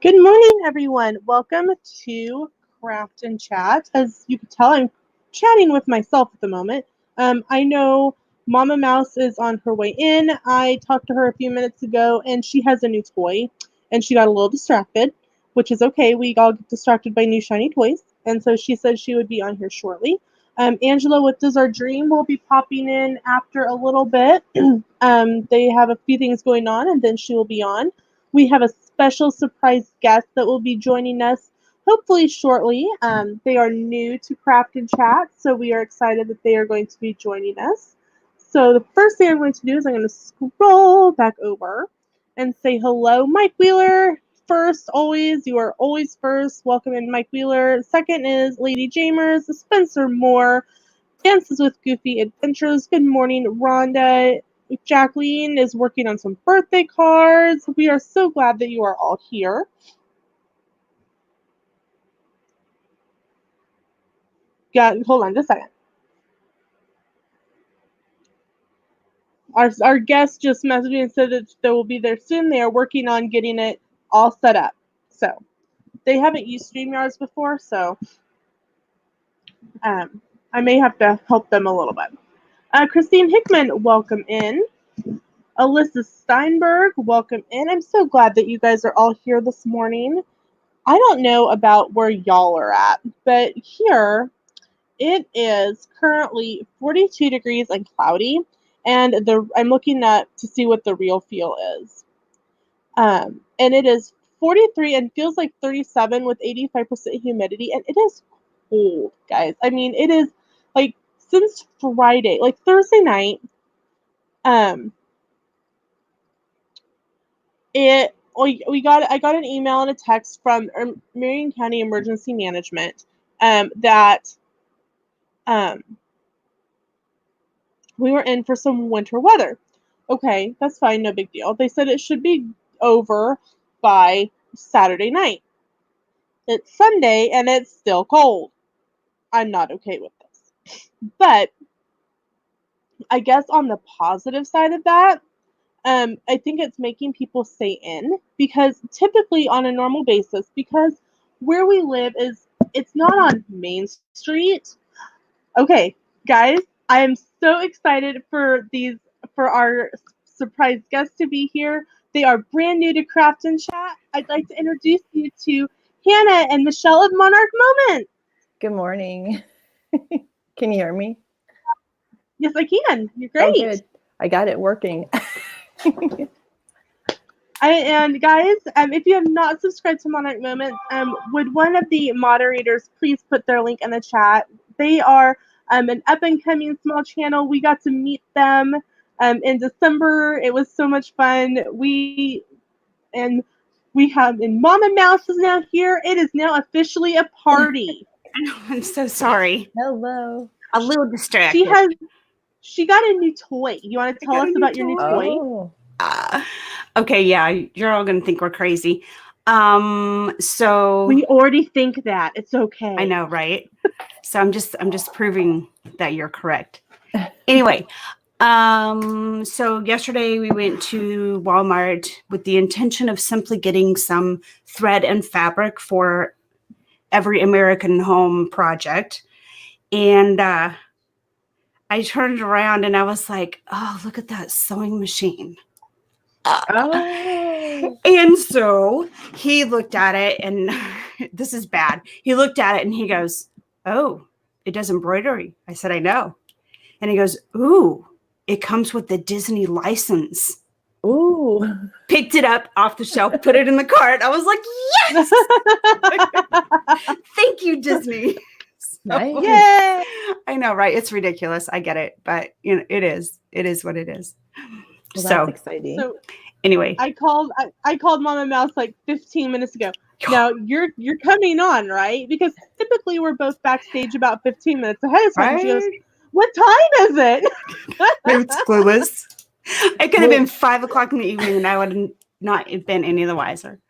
Good morning, everyone. Welcome to Craft and Chat. As you can tell, I'm chatting with myself at the moment. I know Mama Mouse is on her way in. I talked to her a few minutes ago, and she has a new toy, and she got a little distracted, which is okay. We all get distracted by new shiny toys, and so she said she would be on here shortly. Angela with Does Our Dream will be popping in after a little bit. They have a few things going on, and then she will be on. We have a special surprise guest that will be joining us hopefully shortly. They are new to Craft and Chat, so we are excited that they are going to be joining us. So the first thing I'm going to do is I'm going to scroll back over and say hello, Mike Wheeler. First, always, you are always first. Welcome in, Mike Wheeler. Second is Lady Jamers, Spencer Moore, Dances with Goofy Adventures. Good morning, Rhonda. Jacqueline is working on some birthday cards. We are so glad that you are all here. Hold on just a second. Our guest just messaged me and said that they will be there soon. They are working on getting it all set up. So they haven't used StreamYards before, so I may have to help them a little bit. Christine Hickman, welcome in. Alyssa Steinberg, welcome in. I'm so glad that you guys are all here this morning. I don't know about where y'all are at, but here it is currently 42 degrees and cloudy, and I'm looking up to see what the real feel is. And it is 43 and feels like 37 with 85% humidity, and it is cold, guys. I mean, it is like since Friday, like Thursday night, I got an email and a text from Marion County Emergency Management that we were in for some winter weather. Okay, that's fine, no big deal. They said it should be over by Saturday night. It's Sunday and it's still cold. I'm not okay with this. But I guess on the positive side of that, I think it's making people stay in, because typically on a normal basis, because where we live it's not on Main Street. Okay, guys, I am so excited for our surprise guests to be here. They are brand new to Craft and Chat. I'd like to introduce you to Hannah and Michelle of Monarch Moment. Good morning. Can you hear me? Yes, I can. You're great. Oh, good. I got it working. And guys, if you have not subscribed to Monarch Moments, would one of the moderators please put their link in the chat? They are an up-and-coming small channel. We got to meet them in December. It was so much fun. And Mama Mouse is now here. It is now officially a party. I'm so sorry. Hello. A little distracted. She got a new toy. You want to tell us about your new toy? Oh. Okay, yeah, you're all gonna think we're crazy. So we already think that. It's okay. I know, right? So I'm just proving that you're correct. Anyway, so yesterday we went to Walmart with the intention of simply getting some thread and fabric for every American home project. And I turned around and I was like, oh, look at that sewing machine. And so he looked at it, and this is bad. He looked at it and he goes, oh, it does embroidery. I said, I know. And he goes, ooh, it comes with the Disney license. Ooh. Picked it up off the shelf, put it in the cart. I was like, yes. Thank you, Disney. Nice. Yay! I know, right? It's ridiculous. I get it, but you know, it is what it is. Well, so that's exciting. So anyway, I called Mama Mouse like 15 minutes ago. Now you're coming on, right? Because typically we're both backstage about 15 minutes ahead of time. Right? She goes, "What time is it?" It's clueless. It could have been 5 o'clock in the evening, and I would not have been any the wiser.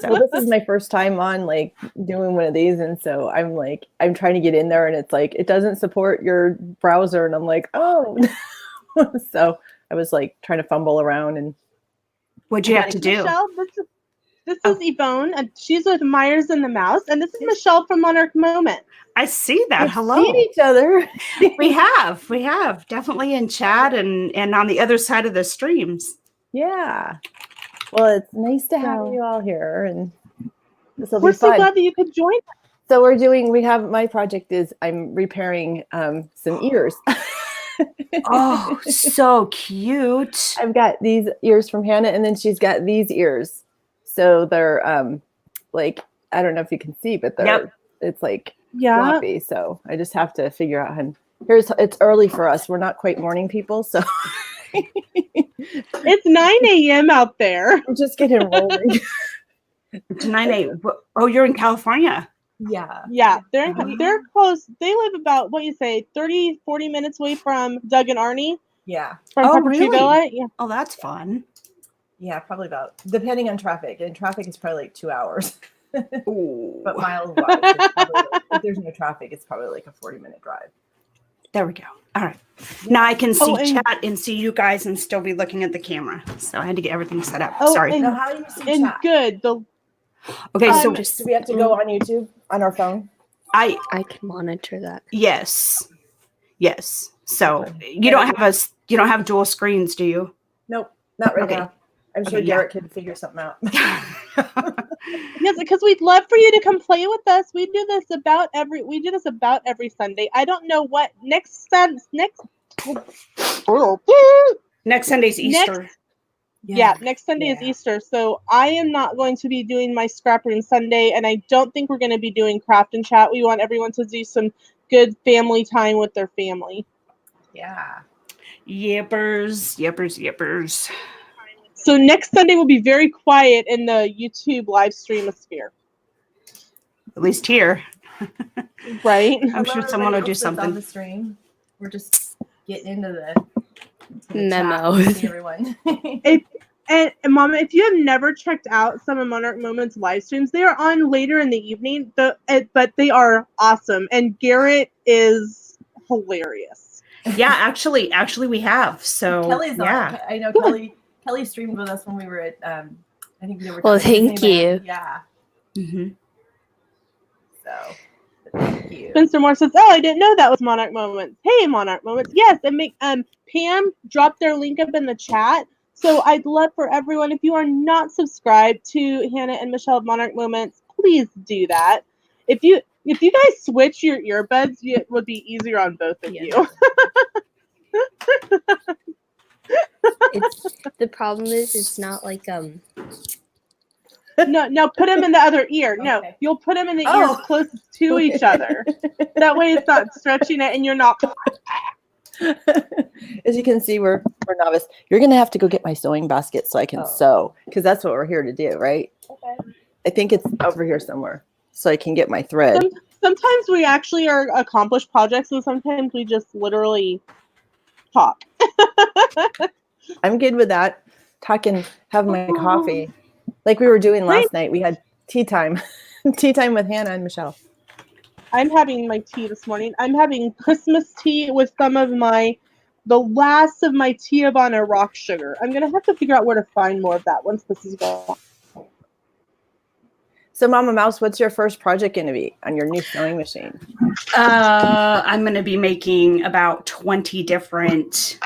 So this is my first time on like doing one of these, and so I'm trying to get in there, and it's like it doesn't support your browser, and I'm like, oh. So I was like trying to fumble around, and what'd you have to do? Michelle, This is Yvonne, and she's with Myers and the Mouse, and this is Michelle from Monarch Moment. I see that. We've Hello. seen each other. We have definitely in chat and on the other side of the streams. Yeah. Well, it's nice to have So- you all here, and this will We're be so fun. glad that you could join us. So my project is I'm repairing some ears. Oh, so cute. I've got these ears from Hannah, and then she's got these ears. So they're like, I don't know if you can see, but it's like floppy. So I just have to figure out it's early for us. We're not quite morning people, so It's 9 a.m. out there. I'm just getting rolling. It's 9 a.m. Oh, you're in California. Yeah. Yeah, they're close. They live about, 30, 40 minutes away from Doug and Arnie. Yeah. From Oh, Pepper Tree really? Villa. Yeah. Oh, that's fun. Yeah, probably about, depending on traffic. And traffic is probably like 2 hours. Ooh. But miles wise, it's probably if there's no traffic, it's probably like a 40-minute drive. There we go. All right. Now I can see and- chat and see you guys and still be looking at the camera. So I had to get everything set up. Oh, Sorry. and- Now, how do you see And chat? good. Okay, so Do we have to go on YouTube on our phone? I can monitor that. yes. So you don't have dual screens, do you? Nope, not right Okay. now. I'm sure Okay, yeah. Garrett can figure something out. Yes, because we'd love for you to come play with us. We do this about every Sunday. I don't know what next. Next Sunday's Easter. Next Sunday is Easter, so I am not going to be doing my scrap room Sunday, and I don't think we're going to be doing craft and chat. We want everyone to do some good family time with their family. Yeah. Yippers. So next Sunday will be very quiet in the YouTube live streamosphere, At least here. right? I'm sure someone will do something. on the stream. We're just getting into the Memos. chat to see everyone. And Mama, if you have never checked out some of Monarch Moments live streams, they are on later in the evening, but they are awesome. And Garrett is hilarious. Yeah, actually we have. So Kelly's yeah. on. I know Kelly streamed with us when we were at I think we were Well, talking thank Disneyland. you. Yeah. Mm-hmm. So thank you. Spencer Moore says, "Oh, I didn't know that was Monarch Moments." Hey, Monarch Moments. Yes, and Pam dropped their link up in the chat. So I'd love for everyone, if you are not subscribed to Hannah and Michelle of Monarch Moments, please do that. If you guys switch your earbuds, it would be easier on both of you. The problem is it's not like No, put them in the other ear. No, Okay. you'll put them in the ears Oh. closest to each other. That way it's not stretching it and you're not. As you can see, we're novice. You're gonna have to go get my sewing basket so I can sew, because that's what we're here to do, right? Okay. I think it's over here somewhere, so I can get my thread. Sometimes we actually are accomplished projects and sometimes we just literally talk. I'm good with that. Talk and have my coffee, like we were doing last night. We had tea time, tea time with Hannah and Michelle. I'm having my tea this morning. I'm having Christmas tea with some of the last of my Tiavana rock sugar. I'm going to have to figure out where to find more of that once this is gone. So, Mama Mouse, what's your first project going to be on your new sewing machine? I'm going to be making about 20 different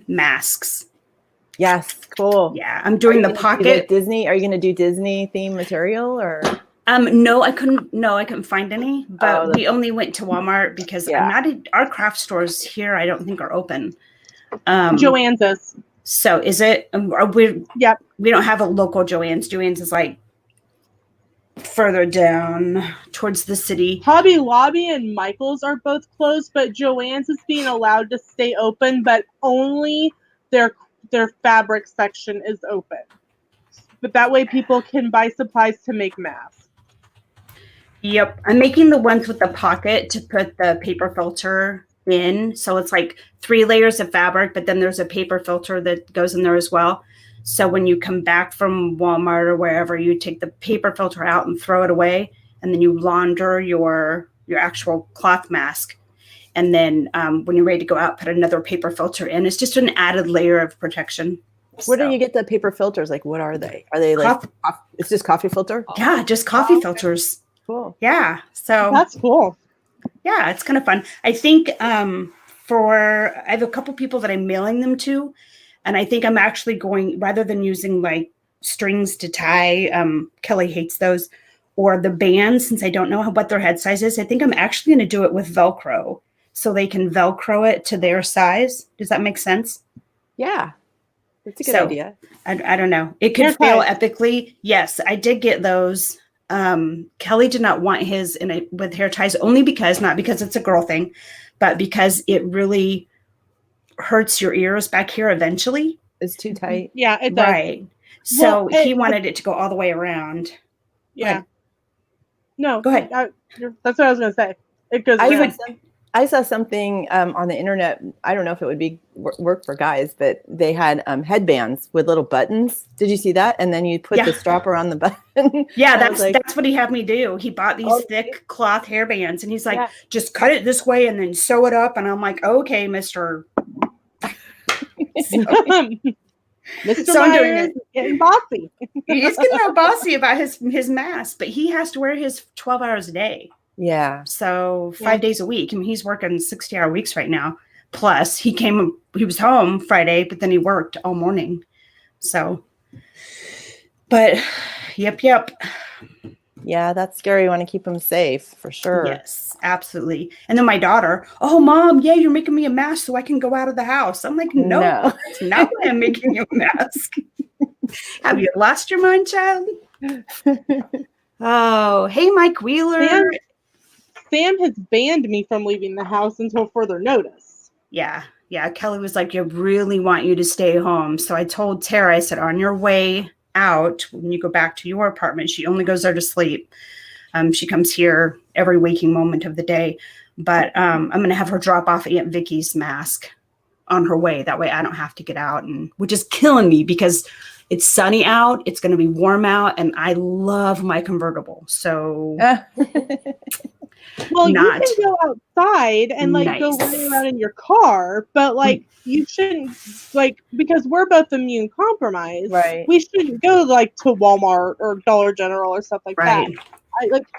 masks. Yes, cool. Yeah, I'm doing the pocket. Disney. Are you going to do Disney themed material or? No, I couldn't find any, but we only went to Walmart because our craft stores here, I don't think are open. Joann's is. So is it, Yep. We don't have a local Joann's. Joann's is like further down towards the city. Hobby Lobby and Michael's are both closed, but Joann's is being allowed to stay open, but only their fabric section is open. But that way people can buy supplies to make masks. Yep. I'm making the ones with the pocket to put the paper filter in. So it's like 3 layers of fabric, but then there's a paper filter that goes in there as well. So when you come back from Walmart or wherever, you take the paper filter out and throw it away. And then you launder your actual cloth mask. And then when you're ready to go out, put another paper filter in. It's just an added layer of protection. Where do you get the paper filters? Like, what are they? Are they like It's just coffee filter? Yeah, just coffee filters. Cool. Yeah. So That's cool. yeah, it's kind of fun. I think I have a couple people that I'm mailing them to, and I think I'm actually going, rather than using like strings to tie, Kelly hates those, or the bands, since I don't know what their head size is, I think I'm actually going to do it with Velcro so they can Velcro it to their size. Does that make sense? Yeah. That's a good idea. I don't know. It could fail epically. Yes, I did get those. Kelly did not want his with hair ties, only because, not because it's a girl thing, but because it really hurts your ears back here eventually. It's too tight. Yeah, it does. Right. So he wanted it to go all the way around. Yeah. No, go ahead. That's what I was going to say. It goes. I saw something on the internet. I don't know if it would be work for guys, but they had headbands with little buttons. Did you see that? And then you put the strap around the button. Yeah, that's what he had me do. He bought these thick cloth hairbands, and he's like, just cut it this way and then sew it up. And I'm like, okay, Mister. Mr. So Myers is getting bossy. He's getting all bossy about his mask, but he has to wear his 12 hours a day. Yeah. So 5 days a week. I mean, he's working 60-hour weeks right now. Plus, he was home Friday, but then he worked all morning. So, but yep. Yeah, that's scary. You want to keep him safe for sure. Yes, absolutely. And then my daughter, oh, Mom, yeah, you're making me a mask so I can go out of the house. I'm like, no. That's not why I'm making you a mask. Have you lost your mind, child? Oh, hey, Mike Wheeler. Sam has banned me from leaving the house until further notice. Yeah. Kelly was like, I really want you to stay home. So I told Tara, I said, on your way out, when you go back to your apartment, she only goes there to sleep. She comes here every waking moment of the day. But I'm going to have her drop off Aunt Vicky's mask on her way. That way I don't have to get out, which is killing me because it's sunny out. It's going to be warm out. And I love my convertible. So... Well, you can go outside and go running around in your car, but you shouldn't because we're both immune compromised. Right. We shouldn't go to Walmart or Dollar General or stuff like that.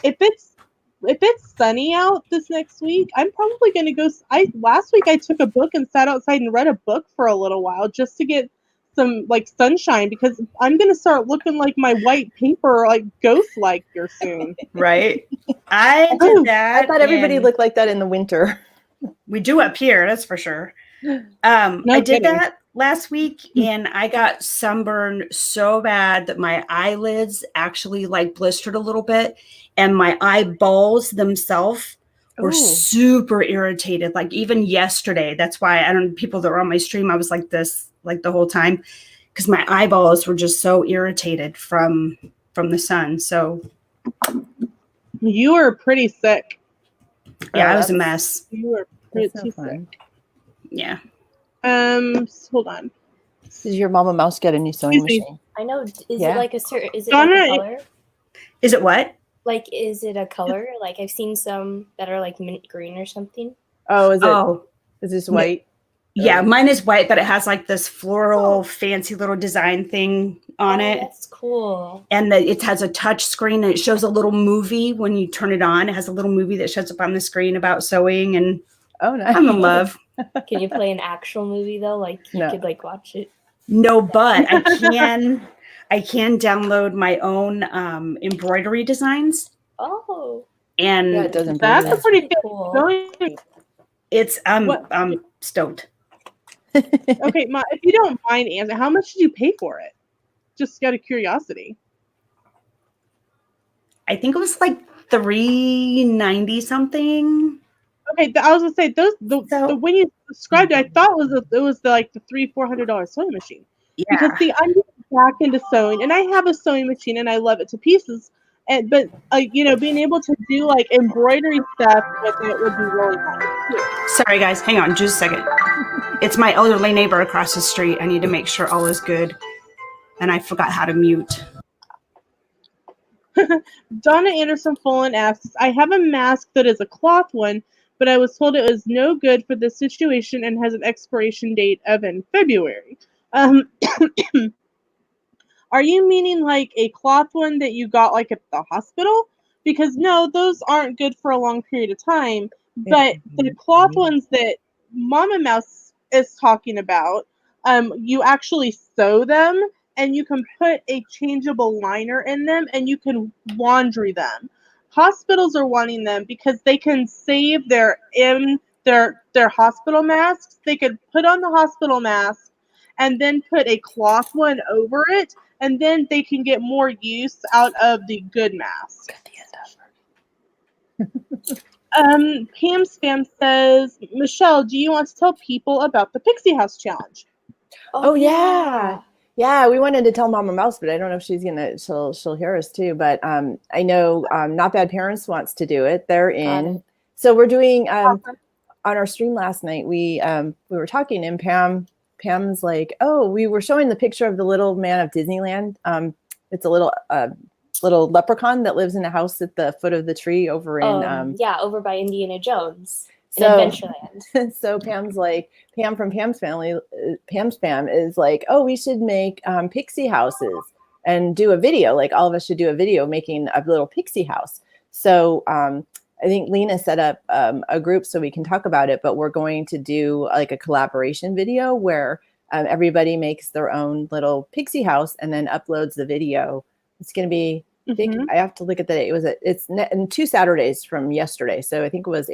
If it's sunny out this next week, I'm probably going to go. Last week I took a book and sat outside and read a book for a little while just to get some sunshine, because I'm gonna start looking like my white paper ghost here soon. Right. I did that. I thought everybody looked like that in the winter. We do up here, that's for sure. I did that last week, and I got sunburned so bad that my eyelids actually blistered a little bit, and my eyeballs themselves were super irritated. Even yesterday, that's why people that were on my stream, I was like this the whole time, because my eyeballs were just so irritated from the sun. So you were pretty sick. Yeah, I was a mess. You were pretty sick. Yeah. Hold on. Did your mama mouse get a new sewing machine? I know. Is it a certain? Is it Donna, a color? Is it what? Is it a color? I've seen some that are mint green or something. Oh, is it? Oh, is this white? Yeah, mine is white, but it has this floral, fancy little design thing on it. That's cool. And it has a touch screen, and it shows a little movie when you turn it on. It has a little movie that shows up on the screen about sewing, and nice. I'm in love. Can you play an actual movie though? You could watch it. No, but I can. I can download my own embroidery designs. Oh. And it doesn't. That's a pretty good. Cool. It's I'm stoked. Okay, Ma, if you don't mind, Anna, how much did you pay for it? Just out of curiosity. I think it was $390 something. Okay, I was gonna say the when you described it, I thought it was the $300-400 sewing machine. Yeah. Because I'm getting back into sewing, and I have a sewing machine, and I love it to pieces. But being able to do embroidery stuff with it would be really nice. Sorry, guys, hang on just a second. It's my elderly neighbor across the street. I need to make sure all is good, and I forgot how to mute. Donna Anderson Fullen asks, I have a mask that is a cloth one, but I was told it was no good for this situation and has an expiration date of in February. Are you meaning like a cloth one that you got like at the hospital? Because no, those aren't good for a long period of time. But the cloth ones that Mama Mouse is talking about, you actually sew them and you can put a changeable liner in them and you can laundry them. Hospitals are wanting them because they can save their hospital masks. They could put on the hospital mask and then put a cloth one over it, and then they can get more use out of the good mask. Pam Spam says, Michelle, do you want to tell people about the Pixie House Challenge? Oh yeah. Yeah, we wanted to tell Mama Mouse, but I don't know if she'll hear us too. But I know Not Bad Parents wants to do it. They're in. So we're doing on our stream last night. We were talking and Pam's like, oh, we were showing the picture of the little man of Disneyland. It's a little leprechaun that lives in a house at the foot of the tree over in over by Indiana Jones in so, Adventureland. So Pam's like, Pam from Pam's family, Pam's fam is like, oh, we should make pixie houses and do a video. Like all of us should do a video making a little pixie house. So I think Lena set up a group so we can talk about it, but we're going to do like a collaboration video where everybody makes their own little pixie house and then uploads the video. It's going to be, I think I have to look at the date. It's in 2 Saturdays from yesterday. So I think it was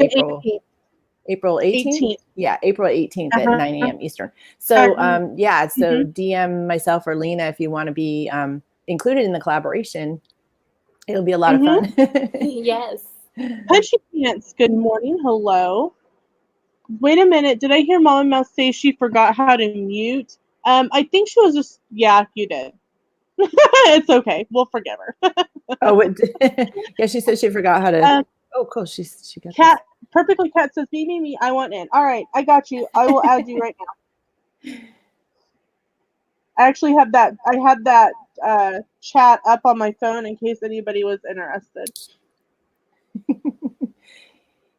April 18th? Yeah, April 18th at 9 a.m. Eastern. So so DM myself or Lena if you want to be included in the collaboration. It'll be a lot of fun. Yes. Punchy Pants, good morning. Hello. Wait a minute. Did I hear Mama Mouse say she forgot how to mute? I think she was just, yeah, you did. It's okay. We'll forgive her. Yeah, she said she forgot how to. Oh, cool. She got Cat. This. Perfectly Cat says, me. I want in. All right, I got you. I will add you right now. I actually have that. I had that chat up on my phone in case anybody was interested.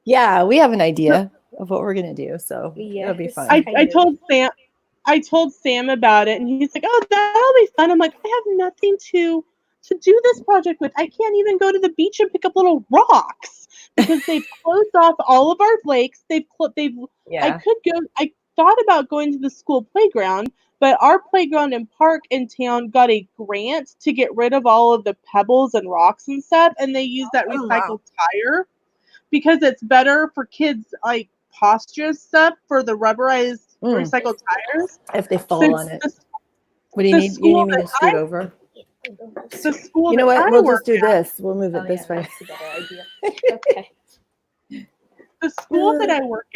Yeah, we have an idea of what we're gonna do, so it'll be fun. I told Sam about it, and he's like, "Oh, that'll be fun." I'm like, "I have nothing to do this project with. I can't even go to the beach and pick up little rocks because they've closed off all of our lakes. I could go. I thought about going to the school playground, but our playground and park in town got a grant to get rid of all of the pebbles and rocks and stuff, and they use that recycled tire because it's better for kids like posture stuff for the rubberized recycled tires. If they fall on it. What do you need? You need me to scoot over? The school you know what? We'll just do this. We'll move it this way. That's a better idea. Okay. The school that I work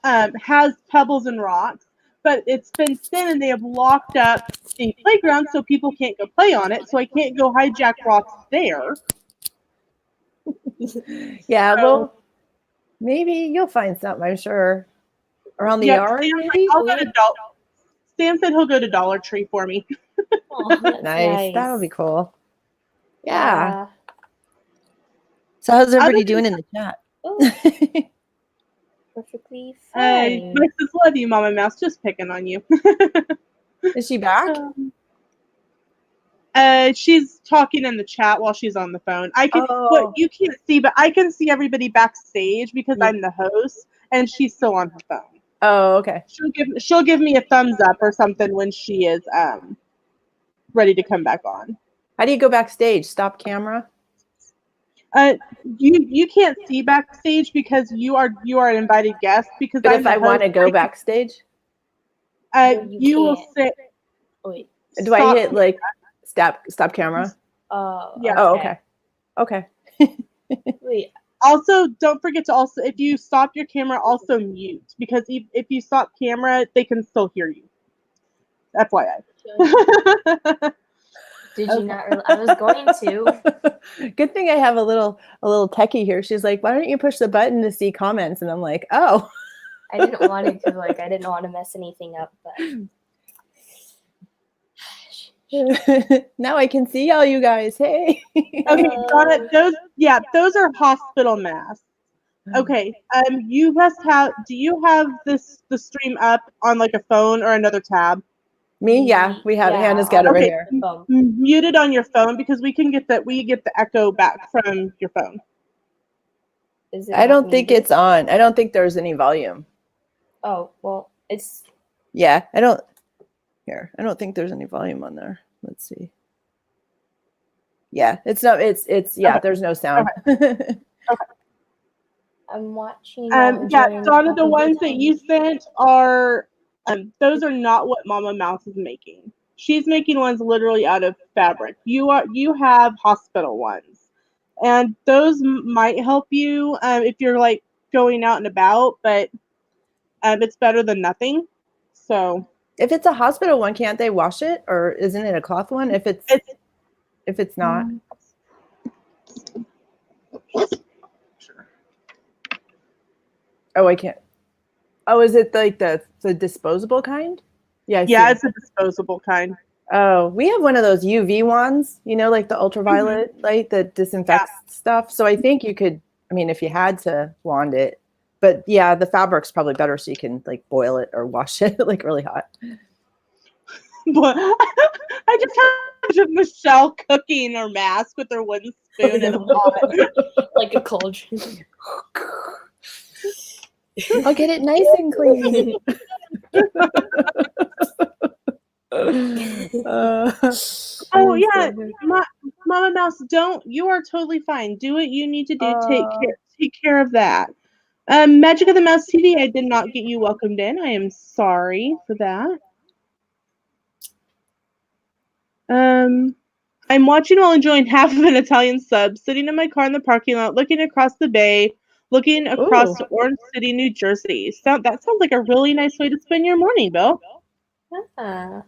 at has pebbles and rocks, but it's fenced in and they have locked up the playground so people can't go play on it. So I can't go hijack rocks there. Yeah, well, maybe you'll find something, I'm sure. Around the yard, maybe? Sam said he'll go to Dollar Tree for me. Oh, nice. That'll be cool. Yeah. So how's everybody doing in the chat? Perfectly fine. My sis love you, Mama Mouse. Just picking on you. Is she back? She's talking in the chat while she's on the phone. What you can't see, but I can see everybody backstage because I'm the host, and she's still on her phone. Oh, okay. She'll give me a thumbs up or something when she is ready to come back on. How do you go backstage? Stop camera? You can't see backstage because you are an invited guest. Because but if I want to go backstage, you will sit. Wait. Do I hit like stop camera? Yeah. Oh, okay. Okay. Wait. Also, don't forget to if you stop your camera, also mute because if you stop camera, they can still hear you. FYI. Did you not? I was going to. Good thing I have a little techie here. She's like, "Why don't you push the button to see comments?" And I'm like, "Oh." I didn't want to because I didn't want to mess anything up, but now I can see all you guys. Hey. Okay, got it. Those are hospital masks. Okay. You must have. Do you have the stream up on like a phone or another tab? Me? Yeah, we have. Hannah's got it right here. Mute it on your phone because we get the echo back from your phone. I don't think it's on. I don't think there's any volume. Oh, well, it's. Yeah, I don't think there's any volume on there. Let's see. Yeah, it's no, it's yeah, there's no sound. Okay. I'm watching. Yeah, Donna, the ones that you sent are, those are not what Mama Mouse is making. She's making ones literally out of fabric. You have hospital ones, and those might help you if you're like going out and about, but it's better than nothing. So if it's a hospital one, can't they wash it, or isn't it a cloth one? If it's not. Oh, I can't. Oh, is it like the disposable kind? Yeah. Yeah, it's a disposable kind. Oh, we have one of those UV ones, like the ultraviolet light that disinfects stuff. So I think you could, if you had to wand it, but yeah, the fabric's probably better so you can like boil it or wash it like really hot. But I just have Michelle cooking her mask with her wooden spoon in a pot. Like a cauldron. I'll get it nice and clean. Oh yeah, Mama Mouse, you are totally fine. Do what you need to do. Take care of that. Magic of the Mouse TV, I did not get you welcomed in. I am sorry for that. I'm watching while enjoying half of an Italian sub, sitting in my car in the parking lot, looking across the bay, looking across to Orange City, New Jersey. That sounds like a really nice way to spend your morning, Bill. Yeah.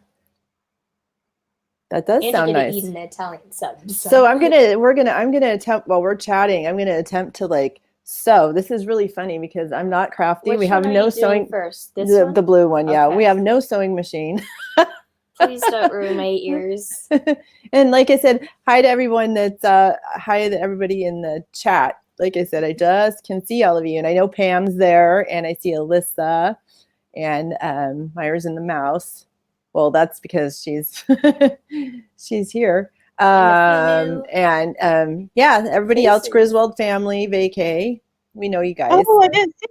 That does sound nice. Eat an Italian sub. So I'm gonna attempt while we're chatting. I'm gonna attempt to like sew. This is really funny because I'm not crafty. Which we have one no are you sewing. doing first? The blue one, yeah. Okay. We have no sewing machine. Please don't ruin my ears. And like I said, hi to everyone hi to everybody in the chat. Like I said, I just can see all of you, and I know Pam's there, and I see Alyssa, and Myers and the mouse. Well, that's because she's here. Yeah, everybody else, Griswold family, vacay. We know you guys. Oh, I didn't see.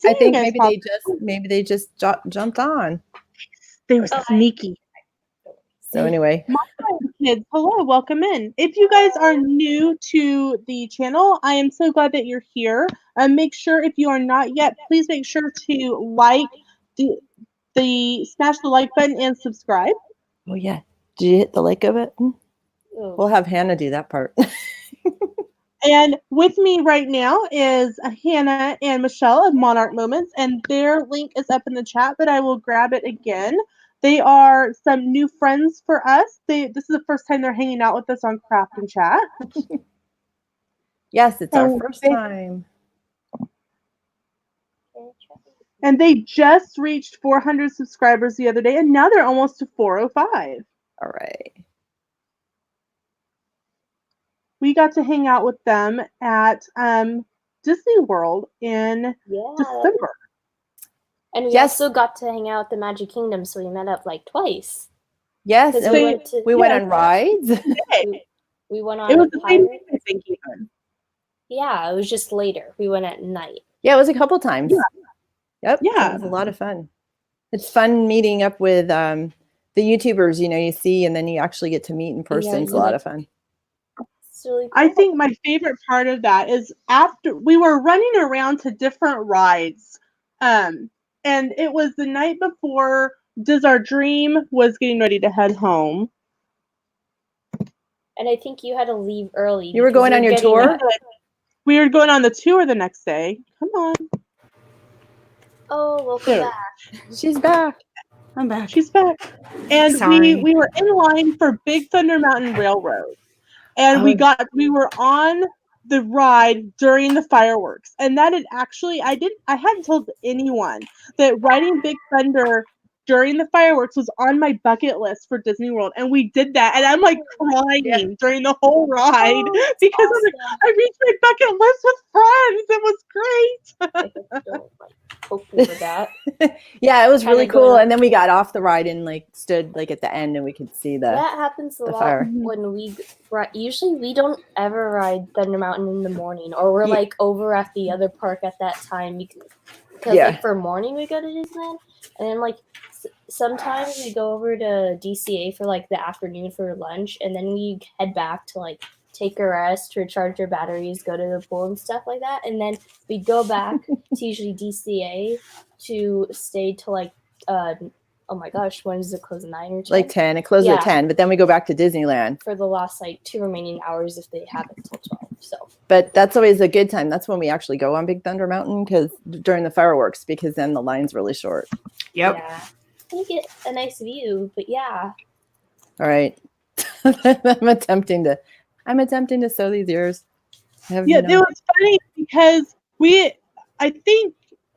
I think maybe they just jumped on. They were sneaky. So anyway, my kids, hello, welcome in. If you guys are new to the channel, I am so glad that you're here. Make sure if you are not yet, please make sure to like smash the like button and subscribe. Oh yeah, did you hit the like button? Oh. We'll have Hannah do that part. And with me right now is Hannah and Michelle of Monarch Moments, and their link is up in the chat, but I will grab it again. They are some new friends for us. This is the first time they're hanging out with us on Craft and Chat. Yes, it's our first time. And they just reached 400 subscribers the other day, and now they're almost to 405. All right. We got to hang out with them at Disney World in December. And we also got to hang out at the Magic Kingdom, so we met up like twice. Yes, and we went on rides. We went on it was a pirate. I think even. Yeah, it was just later. We went at night. Yeah, it was a couple times. Yeah. Yep. Yeah. It was a lot of fun. It's fun meeting up with the YouTubers, you see, and then you actually get to meet in person. Yeah, it's a lot of fun. Really cool. I think my favorite part of that is after we were running around to different rides, and it was the night before Does Our Dream was getting ready to head home. And I think you had to leave early. You were going on your tour? We were going on the tour the next day. Come on. Oh, welcome back. She's back. I'm back. She's back. And we were in line for Big Thunder Mountain Railroad. And we were on the ride during the fireworks. And that had actually I hadn't told anyone that riding Big Thunder during the fireworks was on my bucket list for Disney World. And we did that. And I'm like crying during the whole ride because awesome. I reached my bucket list with friends. It was great. hopeful for that. Yeah, it was really Kinda going cool. up. And then we got off the ride and like stood like at the end and we could see the That happens a lot fire. when we ride. Usually we don't ever ride Thunder Mountain in the morning, or we're like over at the other park at that time because like for morning we go to Disneyland, and then like sometimes we go over to DCA for like the afternoon for lunch, and then we head back to like take a rest, recharge our batteries, go to the pool and stuff like that, and then we go back to usually DCA to stay till like oh my gosh, when does it close? 9 or 10? Like 10. It closes at 10, but then we go back to Disneyland for the last like 2 remaining hours if they have it till 12. So, but that's always a good time. That's when we actually go on Big Thunder Mountain because during the fireworks, because then the line's really short. Yep. Yeah, you get a nice view, but yeah. All right. I'm attempting to sew these ears. It was funny because I think,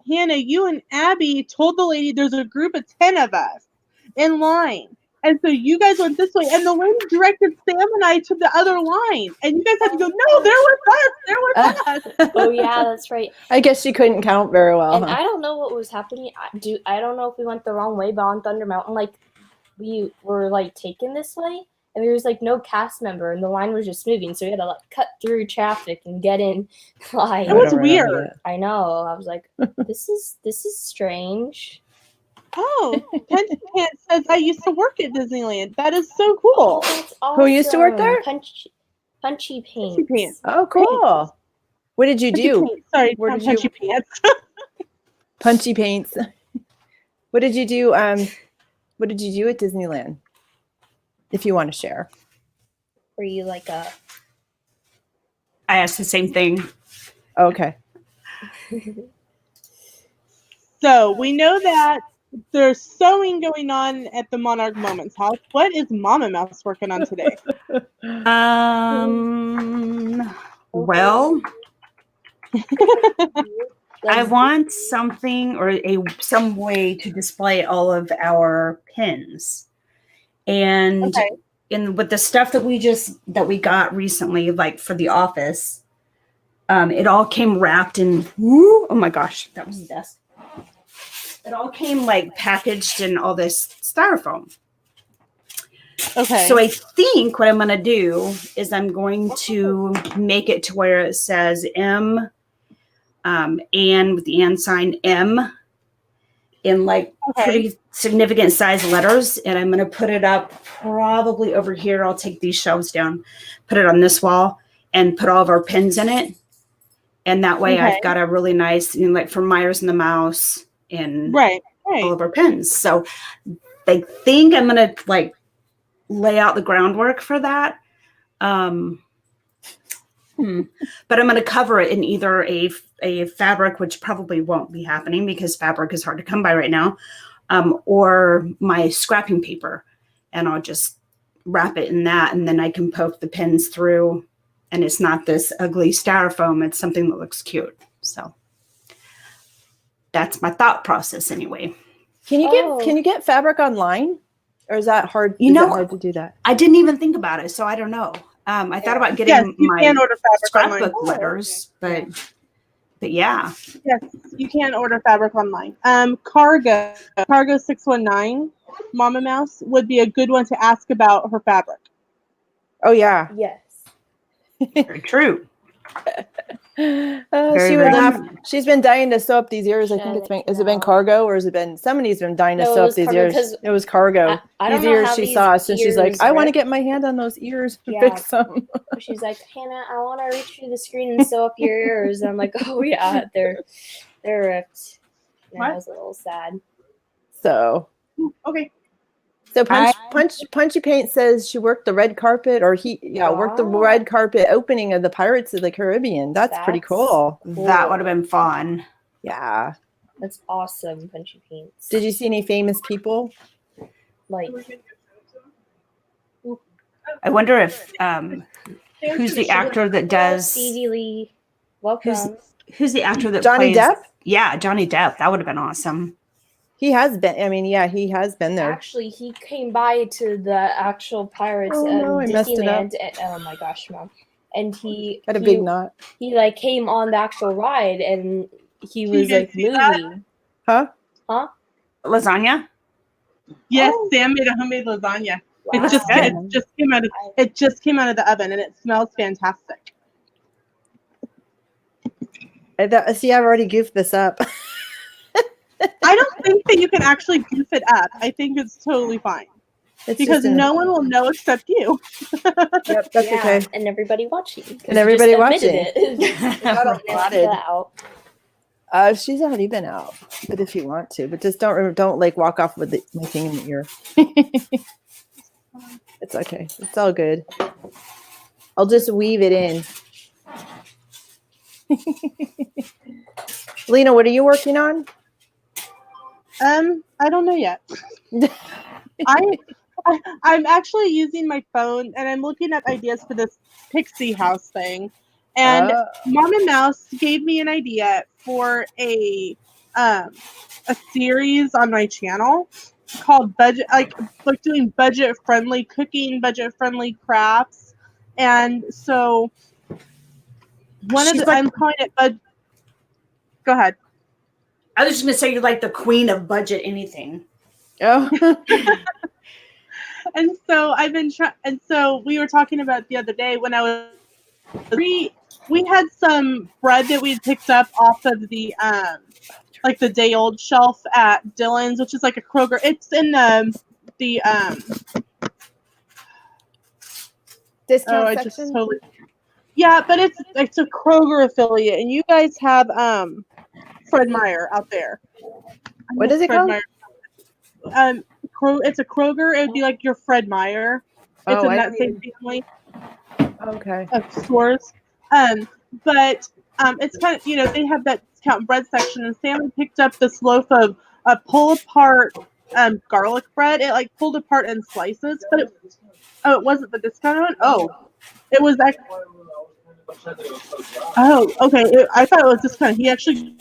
Hannah, you and Abby told the lady there's a group of 10 of us in line. And so you guys went this way, and the lady directed Sam and I to the other line. And you guys had to go, no, they're with us. Oh, yeah, that's right. I guess she couldn't count very well. And I don't know what was happening. I don't know if we went the wrong way, but on Thunder Mountain, like, we were, like, taken this way. And there was like no cast member, and the line was just moving, so we had to like cut through traffic and get in line. It was weird. I know. I was like, this is strange. Oh, Punchy Pants says I used to work at Disneyland. That is so cool. Oh, that's awesome. Who used to work there? Punchy Pants. Oh, cool. What did you do? Sorry, Punchy Pants. Punchy Paints. What did you do? What did you do at Disneyland? If you want to share. Were you like a... I asked the same thing. Okay. So we know that there's sewing going on at the Monarch Moments house. What is Mama Mouse working on today? Well, I want something or some way to display all of our pins. And with the stuff that we got recently, like for the office, it all came wrapped in, oh my gosh, that was the best. It all came like packaged in all this styrofoam. Okay. So I think what I'm going to do is I'm going to make it to where it says M, and with the and sign M, in like pretty significant size letters, and I'm going to put it up probably over here. I'll take these shelves down, put it on this wall, and put all of our pins in it. And that way I've got a really nice, like for Myers and the Mouse and all of our pins. So I think I'm going to like lay out the groundwork for that. But I'm going to cover it in either a fabric, which probably won't be happening because fabric is hard to come by right now, or my scrapping paper, and I'll just wrap it in that, and then I can poke the pins through, and it's not this ugly styrofoam. It's something that looks cute. So that's my thought process anyway. Can you get fabric online, or is that hard? Hard to do that? I didn't even think about it, so I don't know. I thought about getting my scrapbook letters, but yeah. Yes, you can order fabric online. Cargo 619, Mama Mouse would be a good one to ask about her fabric. Oh yeah. Yes. Very true. She would laugh. She's been dying to sew up these ears. I think has it been Cargo, or has it been somebody's been dying to sew up these ears? It was Cargo. These ears she saw us, and she's like, I want to get my hand on those ears and fix them. She's like, Hannah, I want to reach through the screen and sew up your ears. I'm like, oh yeah, they're ripped. And I was a little sad. So okay. So Punchy Paint says she worked the red carpet, or worked the red carpet opening of the Pirates of the Caribbean. That's pretty cool. That would have been fun. Yeah. That's awesome, Punchy Paints. Did you see any famous people? Like, I wonder if who's the actor that does Stevie Lee. Welcome. Who's the actor that Johnny plays, Depp? Yeah, Johnny Depp. That would have been awesome. He has been. I mean, yeah, he has been there. Actually, he came by to the actual Pirates Disneyland. Oh my gosh, Mom! And he had a big knot. He like came on the actual ride, and he was like moving. Huh? Lasagna? Yes, Sam made a homemade lasagna. Wow. It just came out of the oven, and it smells fantastic. See, I've already goofed this up. I don't think that you can actually goof it up. I think it's totally fine. It's because just no one will know except you. Yep, that's okay. And everybody watching. And everybody watching. It. She's already been out, but if you want to, but just don't like walk off with my thing in the ear. It's okay. It's all good. I'll just weave it in. Lena, what are you working on? I don't know yet. I'm actually using my phone and I'm looking up ideas for this pixie house thing. And Mama Mouse gave me an idea for a series on my channel called like doing budget friendly cooking, budget friendly crafts. And so I'm calling it go ahead. I was just gonna say you're like the queen of budget anything. Oh. And so we were talking about the other day when I was we had some bread that we had picked up off of the like the day old shelf at Dillon's, which is like a Kroger. It's in the discount section. Yeah, but it's a Kroger affiliate, and you guys have Fred Meyer out there. What is it called? It's a Kroger. It would be like your Fred Meyer. It's in that same family. Okay. Of stores. But it's kind of, they have that discount bread section, and Sam picked up this loaf of pull apart garlic bread. It like pulled apart in slices, but it wasn't the discount one. Oh, it was that. Oh, okay. I thought it was discount. He actually.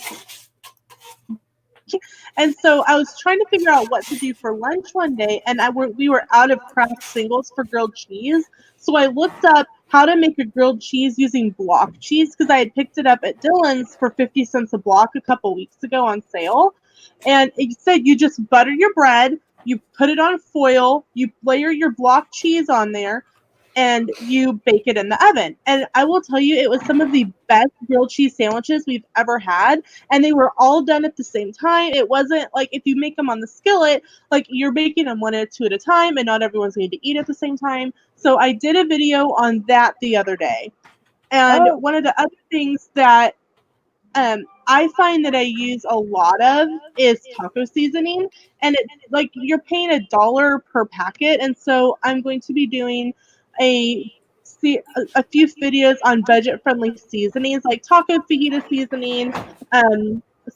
And so I was trying to figure out what to do for lunch one day, and we were out of Kraft singles for grilled cheese. So I looked up how to make a grilled cheese using block cheese because I had picked it up at Dillon's for 50 cents a block a couple weeks ago on sale. And it said you just butter your bread, you put it on foil, you layer your block cheese on there, and you bake it in the oven. And I will tell you, it was some of the best grilled cheese sandwiches we've ever had. And they were all done at the same time. It wasn't like if you make them on the skillet, like you're making them one or two at a time and not everyone's going to eat at the same time. So I did a video on that the other day. And one of the other things that I find that I use a lot of is taco seasoning. And it's like you're paying $1 per packet. And so I'm going to be doing a few videos on budget-friendly seasonings like taco fajita seasoning,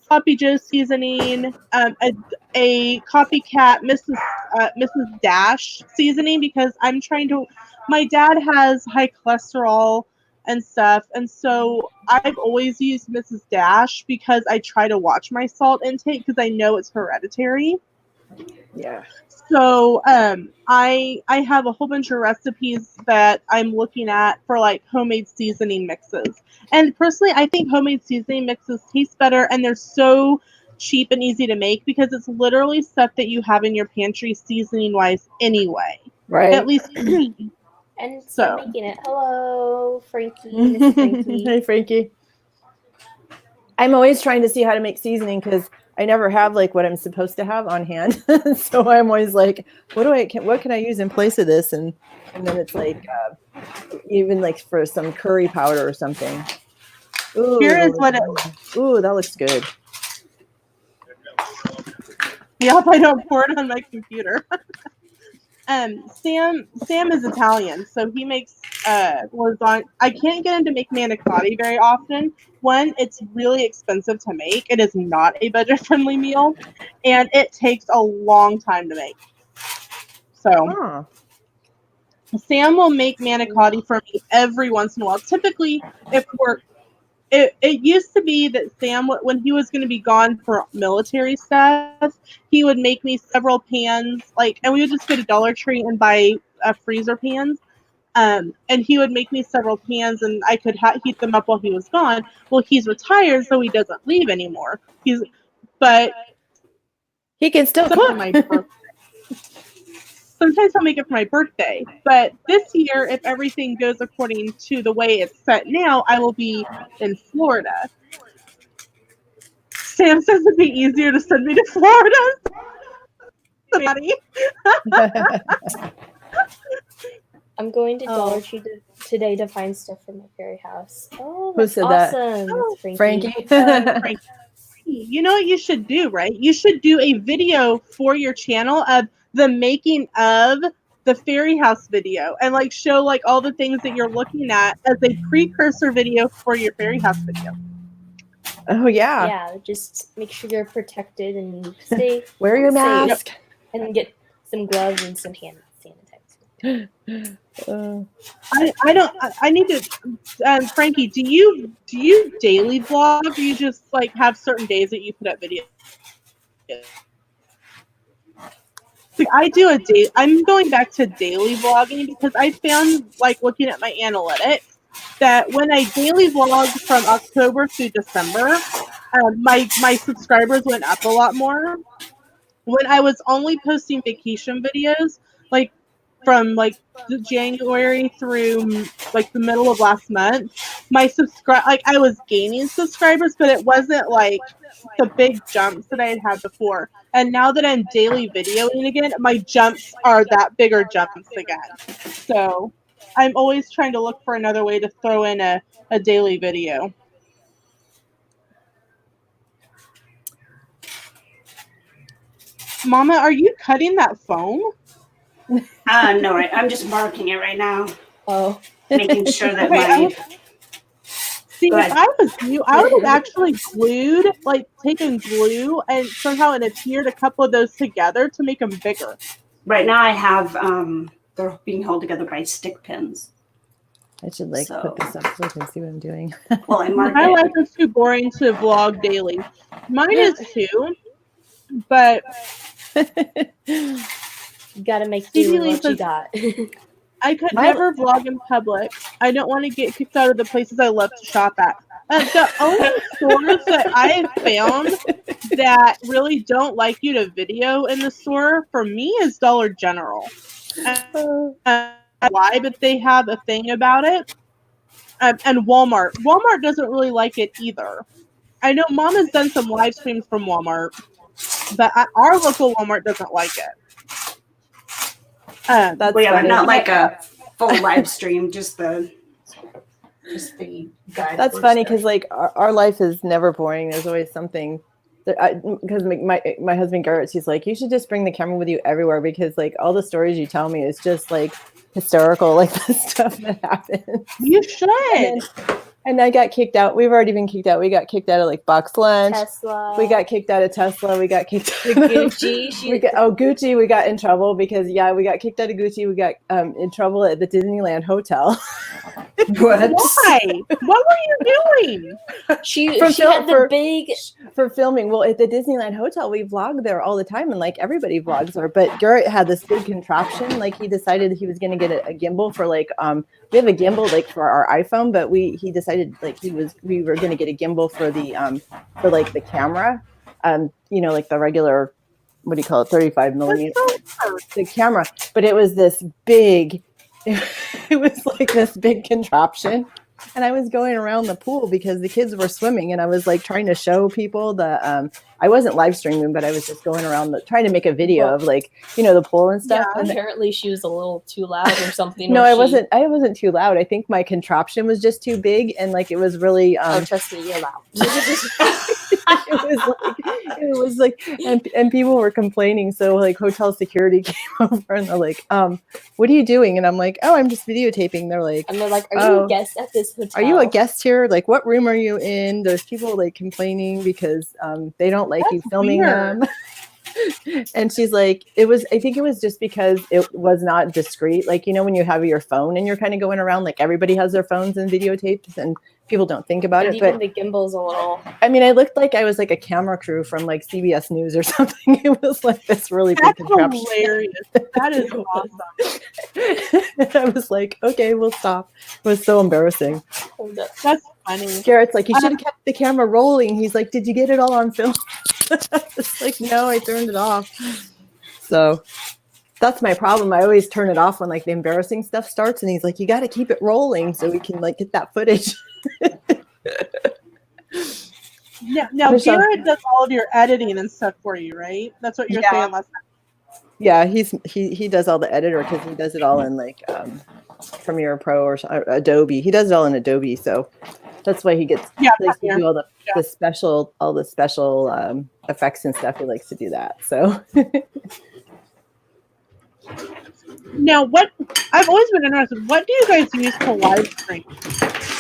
sloppy joe seasoning, a copycat Mrs. Dash seasoning because my dad has high cholesterol and stuff, and so I've always used Mrs. Dash because I try to watch my salt intake because I know it's hereditary. Yeah. So I have a whole bunch of recipes that I'm looking at for like homemade seasoning mixes. And personally, I think homemade seasoning mixes taste better and they're so cheap and easy to make because it's literally stuff that you have in your pantry seasoning wise anyway. Right. At least for me. And so making it. Hello, Frankie. Miss Frankie. Hey, Frankie. I'm always trying to see how to make seasoning because I never have like what I'm supposed to have on hand. So I'm always like, what can I use in place of this? And then it's like, even like for some curry powder or something. Ooh, here is what ooh, that looks good. Yep, I don't pour it on my computer. Sam is Italian, so he makes lasagna. I can't get him to make manicotti very often. One, it's really expensive to make. It is not a budget-friendly meal, and it takes a long time to make. So, Sam will make manicotti for me every once in a while. Typically, it used to be that Sam, when he was going to be gone for military stuff, he would make me several pans, and we would just go to Dollar Tree and buy freezer pans. And he would make me several pans, and I could heat them up while he was gone. Well, he's retired, so he doesn't leave anymore. But He can still cook. My birthday. Sometimes I'll make it for my birthday. But this year, if everything goes according to the way it's set now, I will be in Florida. Sam says it'd be easier to send me to Florida. I'm going to Dollar Tree today to find stuff for my fairy house. Oh, Who that's said awesome. that? Frankie. Frankie. You know what you should do, right? You should do a video for your channel of the making of the fairy house video and like show like all the things that you're looking at as a precursor video for your fairy house video. Oh yeah. Yeah, just make sure you're protected and stay Wear your mask and get some gloves and some hand sanitizer. I need to Frankie, do you daily vlog or you just like have certain days that you put up videos? I do a day. I'm going back to daily vlogging because I found, like, looking at my analytics, that when I daily vlog from October through December, my subscribers went up a lot more. When I was only posting vacation videos, like from like January through like the middle of last month, I was gaining subscribers, but it wasn't like the big jumps that I had had before. And now that I'm daily videoing again, my jumps are that bigger jumps again. So I'm always trying to look for another way to throw in a daily video. Mama, are you cutting that foam? No, I'm just marking it right now. Oh. Making sure that See, if I was you, I would have actually glued, like taken glue and somehow it adhered a couple of those together to make them bigger. Right now I have, they're being held together by stick pins. I should put this up so you can see what I'm doing. Well, my life is too boring to vlog daily. Mine is too, but you gotta make do with what you got. I could never vlog in public. I don't want to get kicked out of the places I love to shop at. The only stores that I have found that really don't like you to video in the store for me is Dollar General. Why? But they have a thing about it. And Walmart. Walmart doesn't really like it either. I know Mom has done some live streams from Walmart, but our local Walmart doesn't like it. That's not like a full live stream, just the guide. That's funny because like our life is never boring. There's always something. Because my husband Garrett, he's like, you should just bring the camera with you everywhere because like all the stories you tell me is just like hysterical, like the stuff that happens. You should. And I got kicked out. We've already been kicked out. We got kicked out of like Box Lunch. Tesla. We got kicked out of Tesla. We got kicked out of Gucci. Gucci. We got in trouble because we got kicked out of Gucci. We got in trouble at the Disneyland Hotel. What? Why? What were you doing? She had the big for filming. Well, at the Disneyland Hotel, we vlog there all the time, and like everybody vlogs there. But Garrett had this big contraption. Like he decided he was going to get a gimbal for like we have a gimbal like for our iPhone, but he decided like we were going to get a gimbal for the for like the camera, like the regular, what do you call it, 35 millimeter, the camera. But it was this big, it was like this big contraption. And I was going around the pool because the kids were swimming, and I was like trying to show people the. I wasn't live streaming, but I was just going around trying to make a video of like the pool and stuff. Yeah, and apparently she was a little too loud or something. No, I wasn't. I wasn't too loud. I think my contraption was just too big, and like it was really. Trust me, you're loud. it was like, and people were complaining. So like hotel security came over and they're like, "What are you doing?" And I'm like, "Oh, I'm just videotaping." They're like, "Are you a guest at this hotel? Are you a guest here? Like, what room are you in?" There's people like complaining because they don't like you filming them. And she's like, I think it was just because it was not discreet. Like, when you have your phone and you're kind of going around, like everybody has their phones and videotapes and people don't think about it. Even the gimbal's a little. I mean, I looked like I was like a camera crew from like CBS News or something. It was like this really big contraption. Hilarious. That is awesome. I was like, okay, we'll stop. It was so embarrassing. That's funny. Garrett's like, you should have kept the camera rolling. He's like, did you get it all on film? It's like, no, I turned it off. So that's my problem. I always turn it off when like the embarrassing stuff starts, and he's like, you got to keep it rolling so we can like get that footage. Now Garrett does all of your editing and stuff for you, right? That's what you're saying last time. Yeah, he does all the editor because he does it all in like Premiere Pro or Adobe. He does it all in Adobe, so that's why he gets likes to do all the special effects and stuff. He likes to do that. So now, what I've always been interested, what do you guys use to live stream?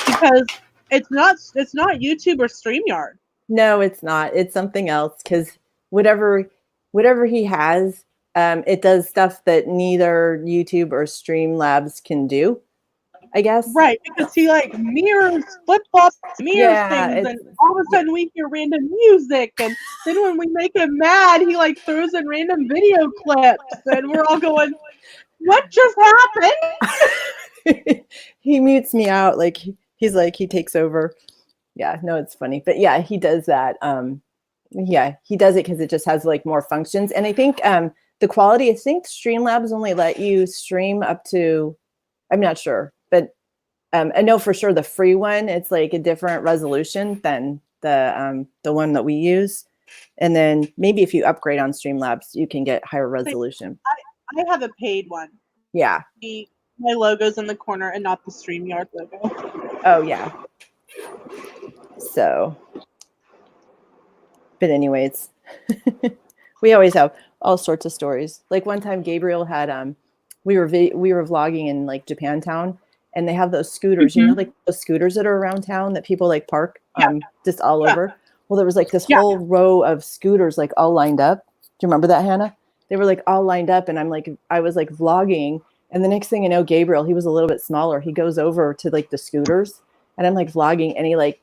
Because it's not YouTube or StreamYard. No, it's not. It's something else because whatever he has, it does stuff that neither YouTube or Streamlabs can do, I guess. Right, because he like mirrors, flip-flops, things, and all of a sudden we hear random music, and then when we make him mad, he like throws in random video clips, and we're all going, what just happened? He mutes me out, like he's like, he takes over. Yeah, no, it's funny. But yeah, he does that. Yeah, he does it because it just has like more functions. And I think the quality, I think Streamlabs only let you stream up to, I'm not sure, but I know for sure the free one, it's like a different resolution than the one that we use. And then maybe if you upgrade on Streamlabs, you can get higher resolution. I have a paid one. Yeah. My logo's in the corner and not the StreamYard logo. Oh, yeah. So, but anyways, we always have all sorts of stories. Like one time Gabriel had, we were vlogging in like Japantown, and they have those scooters, you know, like those scooters that are around town that people like park just all over. Well, there was like this whole row of scooters like all lined up. Do you remember that, Hannah? They were like all lined up, and I was like vlogging, and the next thing I know, Gabriel, he was a little bit smaller. He goes over to like the scooters, and I'm like vlogging, and he like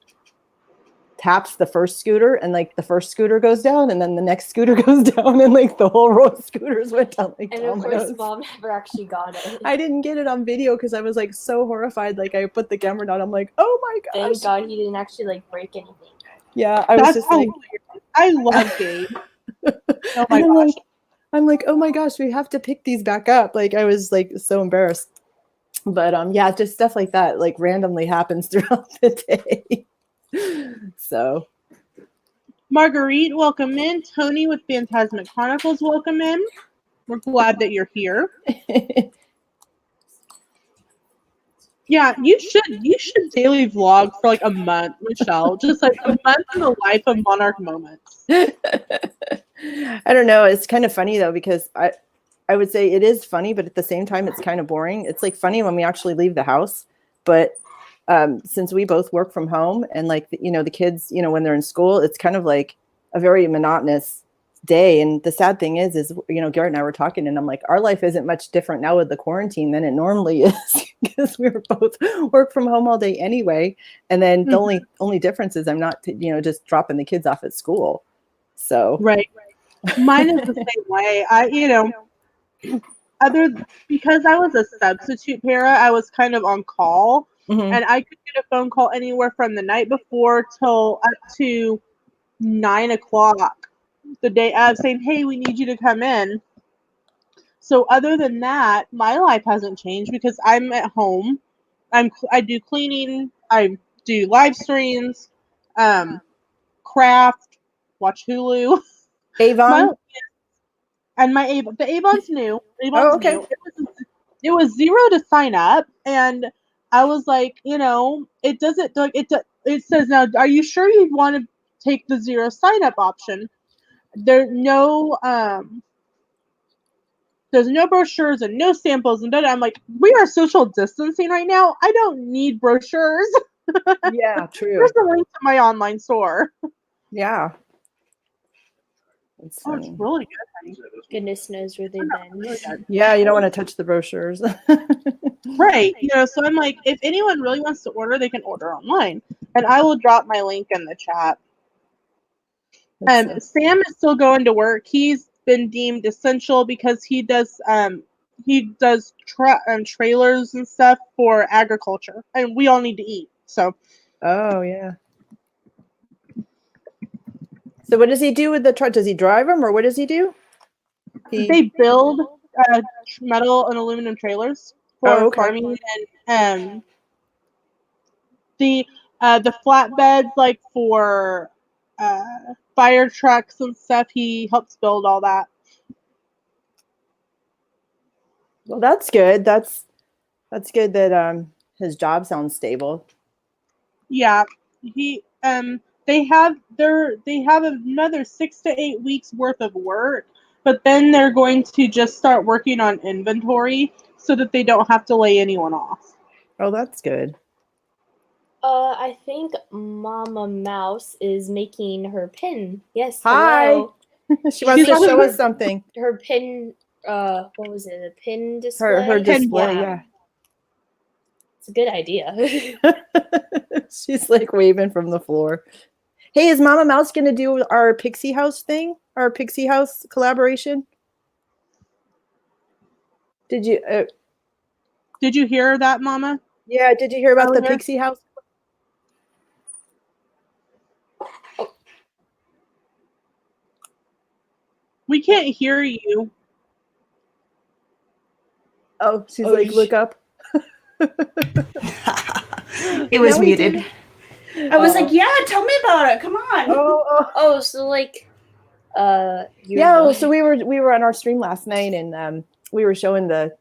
taps the first scooter, and like the first scooter goes down, and then the next scooter goes down, and like the whole row of scooters went down. Like, and of course, Mom never actually got it. I didn't get it on video because I was like so horrified. Like I put the camera down. I'm like, oh my gosh. Thank God he didn't actually like break anything. Yeah, I was just like, I love Gabe. Oh my gosh. I'm like, oh my gosh, we have to pick these back up. Like I was like so embarrassed. But yeah, just stuff like that like randomly happens throughout the day. So Marguerite, welcome in. Tony with Phantasmic Chronicles, welcome in. We're glad that you're here. Yeah, you should daily vlog for like a month, Michelle. Just like a month in the life of Monarch Moments. I don't know. It's kind of funny though, because I would say it is funny, but at the same time, it's kind of boring. It's like funny when we actually leave the house, but since we both work from home and like, you know, the kids, you know, when they're in school, it's kind of like a very monotonous day. And the sad thing is, you know, Garrett and I were talking, and I'm like, our life isn't much different now with the quarantine than it normally is, because we were both work from home all day anyway. And then the only difference is I'm not, you know, just dropping the kids off at school. So right. Mine is the same way. Because I was a substitute para, I was kind of on call, and I could get a phone call anywhere from the night before till up to 9 o'clock the day of, saying, "Hey, we need you to come in." So other than that, my life hasn't changed because I'm at home. I do cleaning, I do live streams, craft, watch Hulu. Avon. The Avon's new. Okay. New. It was $0 to sign up, and I was like, you know, it doesn't like it. It says now, are you sure you want to take the 0 sign up option? There's no brochures and no samples, and I'm like, we are social distancing right now. I don't need brochures. Yeah, true. Here's the link to my online store. Yeah. It's it's really good, honey. Goodness knows where they've been. Really good. Yeah, you don't want to touch the brochures. Right. You know, so I'm like, if anyone really wants to order, they can order online. And I will drop my link in the chat. Sam is still going to work. He's been deemed essential because he does trailers and stuff for agriculture, and we all need to eat. So. Oh yeah. So what does he do with the truck? Does he drive them, or what does he do? They build metal and aluminum trailers for farming, and the flatbeds, like for fire trucks and stuff. He helps build all that. Well, that's good. That's good that his job sounds stable. Yeah, he they have another 6 to 8 weeks worth of work, but then they're going to just start working on inventory so that they don't have to lay anyone off. Oh, that's good. I think Mama Mouse is making her pin. Yes. Hi. Hello. She wants to show us something. Her pin. What was it? A pin display. Her display. Yeah. It's a good idea. She's like waving from the floor. Hey, is Mama Mouse going to do our Pixie House thing? Our Pixie House collaboration? Did you hear that, Mama? Yeah, did you hear about the Pixie House? We can't hear you. Oh, she's like, look up. It was muted. I was like, yeah, tell me about it. Come on. So like, yeah. So we were on our stream last night, and we were showing the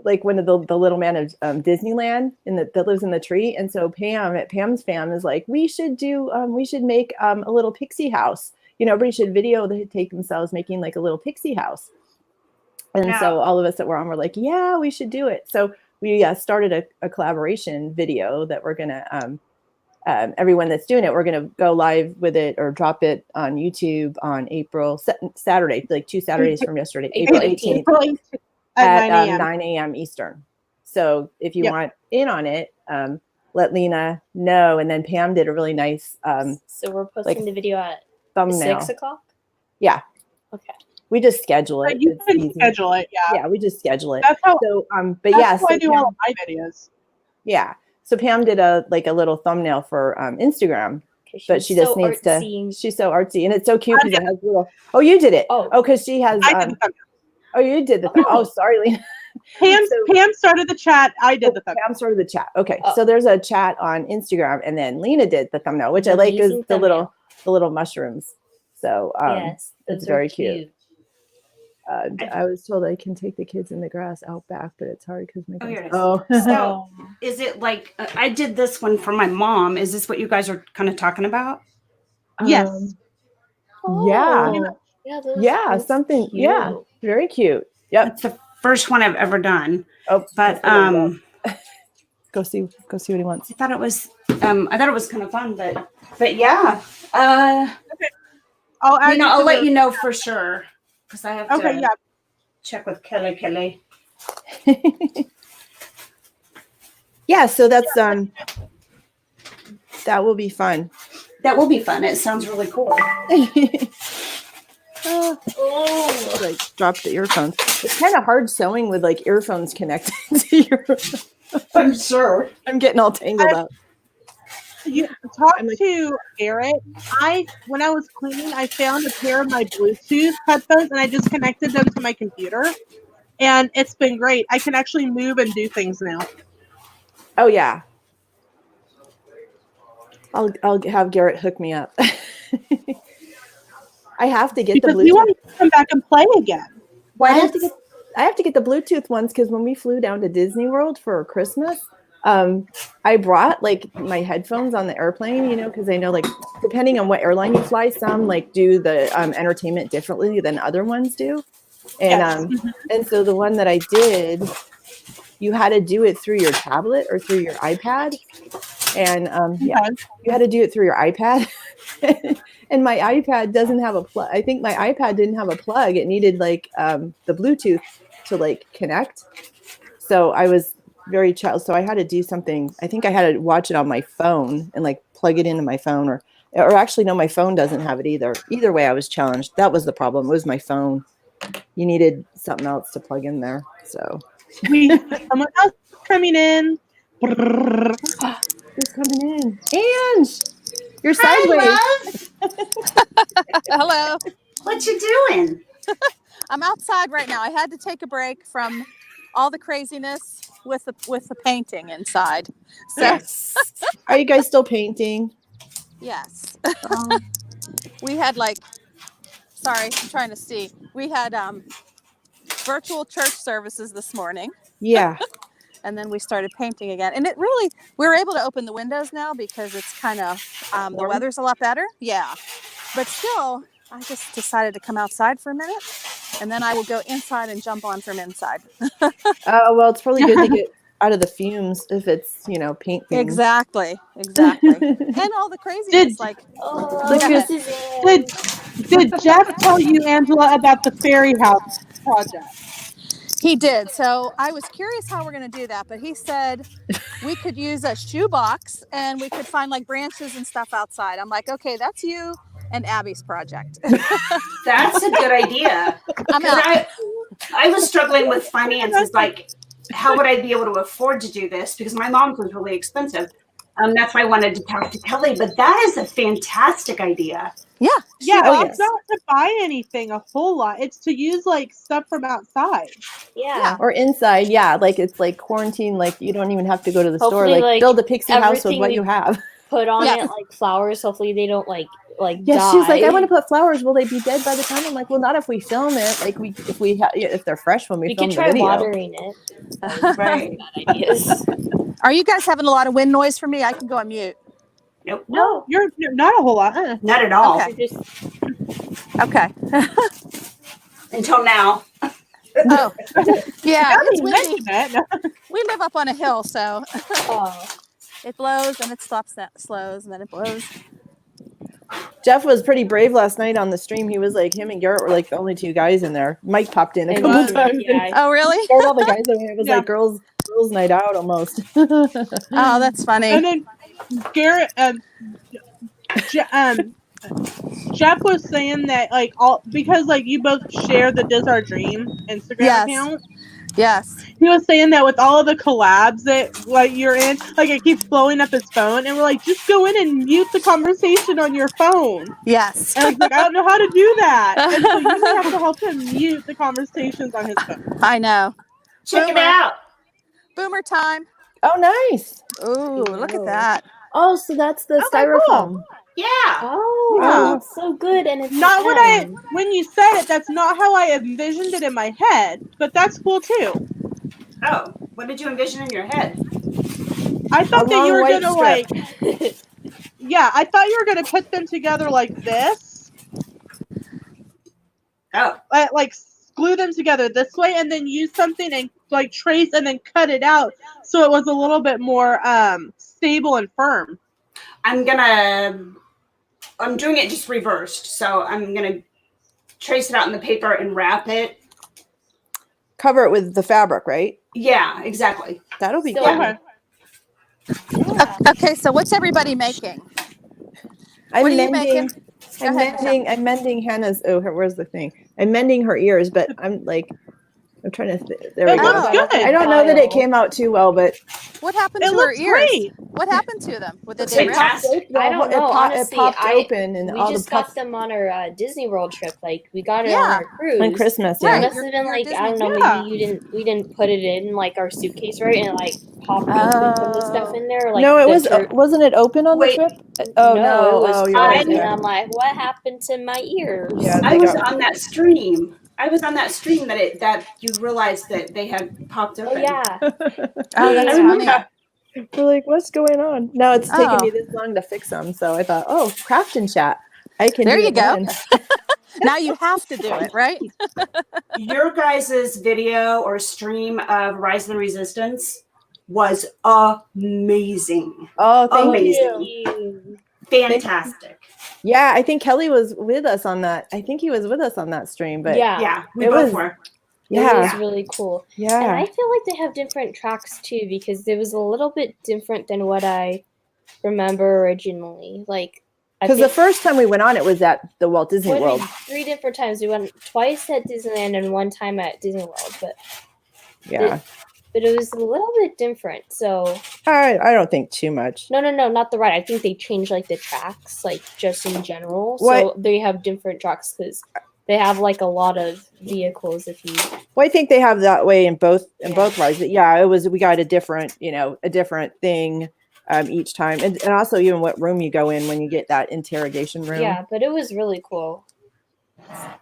like one of the little man of Disneyland that lives in the tree. And so Pam at Pam's Fam is like, we should make a little pixie house. Everybody should video they take themselves making like a little pixie house. And so all of us that were on were like, yeah, we should do it. So we started a collaboration video that we're going to, everyone that's doing it, we're going to go live with it or drop it on YouTube on Saturday, like 2 Saturdays from yesterday, April 18th at 9 a.m. Eastern. So if you want in on it, let Lena know. And then Pam did a really nice. So we're posting the video at thumbnail. 6 o'clock? Yeah. Okay. We just schedule it. You can schedule it, yeah. Yeah, we just schedule it. That's how. So, that's how I do all of my videos. Yeah. So Pam did a little thumbnail for Instagram, but she just needs to. She's so artsy, and it's so cute because it has little. Oh, you did it. Oh, because she has. I did the thumbnail. Oh, you did the. Oh, sorry, Lena. Pam started the chat. I did the thumbnail. Pam started the chat. Okay, so there's a chat on Instagram, and then Lena did the thumbnail, which I like is the little mushrooms. So yes, it's very cute. I was told I can take the kids in the grass out back, but it's hard because my So is it like I did this one for my mom? Is this what you guys are kind of talking about? Yes. Yeah, something. Cute. Yeah, very cute. Yep. It's the first one I've ever done. Oh, but go see what he wants. I thought it was kind of fun, but yeah. Okay. I'll let you know for sure. Because I have to check with Kelly. Yeah, so that's that will be fun. That will be fun. It sounds really cool. Like drop the earphones. It's kind of hard sewing with like earphones connected to your. I'm sure. I'm getting all tangled up. You talk to Garrett. When I was cleaning, I found a pair of my Bluetooth headphones, and I just connected them to my computer, and it's been great. I can actually move and do things now. Oh yeah, I'll have Garrett hook me up. I have to get the Bluetooth. We want to come back and play again. I have to get the Bluetooth ones because when we flew down to Disney World for Christmas. I brought like my headphones on the airplane, because I know like depending on what airline you fly, some like do the entertainment differently than other ones do. And and so the one that I did, you had to do it through your tablet or through your iPad. And you had to do it through your iPad. And my iPad doesn't have a plug. I think my iPad didn't have a plug. It needed like the Bluetooth to like connect. So I was very child. So I had to do something. I think I had to watch it on my phone and like plug it into my phone or actually, no, my phone doesn't have it either. Either way, I was challenged. That was the problem. It was my phone. You needed something else to plug in there. So someone else coming in. Who's coming in? Ange, you're sideways. Hello. What you doing? I'm outside right now. I had to take a break from all the craziness with the painting inside. So Yes. Are you guys still painting? yes. Oh, We had sorry, I'm trying to see. We had virtual church services this morning. yeah. And then we started painting again. And we were able to open the windows now because it's kind of, the weather's a lot better. Yeah. But still, I just decided to come outside for a minute and then I will go inside and jump on from inside. Well, it's probably good to get out of the fumes if it's, paint fumes. Exactly. And all the craziness, Did Jeff tell you, Angela, about the fairy house project? He did. So I was curious how we're going to do that, but he said we could use a shoebox and we could find branches and stuff outside. I'm like, okay, that's you and Abby's project. That's a good idea. I'm out. I was struggling with finances, how would I be able to afford to do this? Because my mom's was really expensive. That's why I wanted to talk to Kelly, but that is a fantastic idea. Yeah. It's not to buy anything a whole lot. It's to use stuff from outside. Yeah. Or inside, yeah. It's quarantine, you don't even have to go to the Hopefully, store. Build a pixie house with what you have. Put on it flowers. Hopefully they don't die. She's like, I want to put flowers. Will they be dead by the time? I'm like, well, not if we film it. If they're fresh when we film the video. We could try watering it. Right. Bad ideas. Are you guys having a lot of wind noise for me? I can go on mute. Nope. No, you're not a whole lot. Not at all. Okay. Until now. Oh, yeah. It's windy. It. We live up on a hill, so it blows and it slows and then it blows. Jeff was pretty brave last night on the stream. He was him and Garrett were the only two guys in there. Mike popped in a couple times. Yeah. Oh, really? All the guys in there. It was girls night out almost. Oh, that's funny. And then Garrett, Jeff was saying that because you both share the Diz Our Dream Instagram account. Yes. He was saying that with all of the collabs that you're in, it keeps blowing up his phone, and we're like, just go in and mute the conversation on your phone. Yes. And I was like, I don't know how to do that. And so you have to help him mute the conversations on his phone. I know. Check it out. Boomer time. Oh, nice. Ooh, look at that. Oh, so that's the styrofoam. Cool. Yeah. Oh, it's so good, and it's not when you said it. That's not how I envisioned it in my head, but that's cool too. Oh, what did you envision in your head? I thought that you were gonna yeah, I thought you were gonna put them together like this. Oh, glue them together this way, and then use something and trace and then cut it out so it was a little bit more stable and firm. I'm doing it just reversed. So I'm going to trace it out in the paper and wrap it. Cover it with the fabric, right? Yeah, exactly. That'll be So, cool. Okay. Yeah. Okay, so what's everybody making? What are you making? I'm mending Hannah's. Where's the thing? I'm mending her ears, but I'm trying to. There we It go. looks good. I don't know that it came out too well, but What happened It to her looks ears? great. What happened to them? Did It's they rip? fantastic. I don't know. Honestly, it popped open, and we all just the got puffs them on our Disney World trip. We got it Yeah. on our cruise. on Christmas. So Right. it Yeah. must have been Your I don't know, Yeah. maybe we didn't put it in our suitcase right, and it popped open from the stuff in there. No, it was. Wasn't it open on the trip? Oh no! it was you're fine. right. And Yeah. I'm like, what happened to my ears? Yeah, I was on that stream. that you realized that they had popped Oh open. yeah. Oh, I that's remember funny. that. We're like, what's going on? Now it's taken Oh. me this long to fix them, so I thought, craft and chat. I can. There do you it go. then. Now you have to do it, right? Your guys' video or stream of Rise of the Resistance was amazing. Oh, thank Amazing. you. Fantastic. Yeah, I think Kelly was with us on that. I think he was with us on that stream, but Yeah. We It both was- were. It yeah, was really cool. And yeah. I feel like they have different tracks too, because it was a little bit different than what I remember originally. Because the first time we went on, it was at the Walt Disney World. 3 different times. We went twice at Disneyland and 1 time at Disney World. But Yeah, but it was a little bit different. So I don't think too much. no, not the ride. I think they changed like the tracks, like just in general. What? So they have different tracks because they have like a lot of vehicles. If you, Well, I think they have that way in both rides. But yeah, we got a different thing each time, and also even what room you go in when you get that interrogation room. yeah, but it was really cool.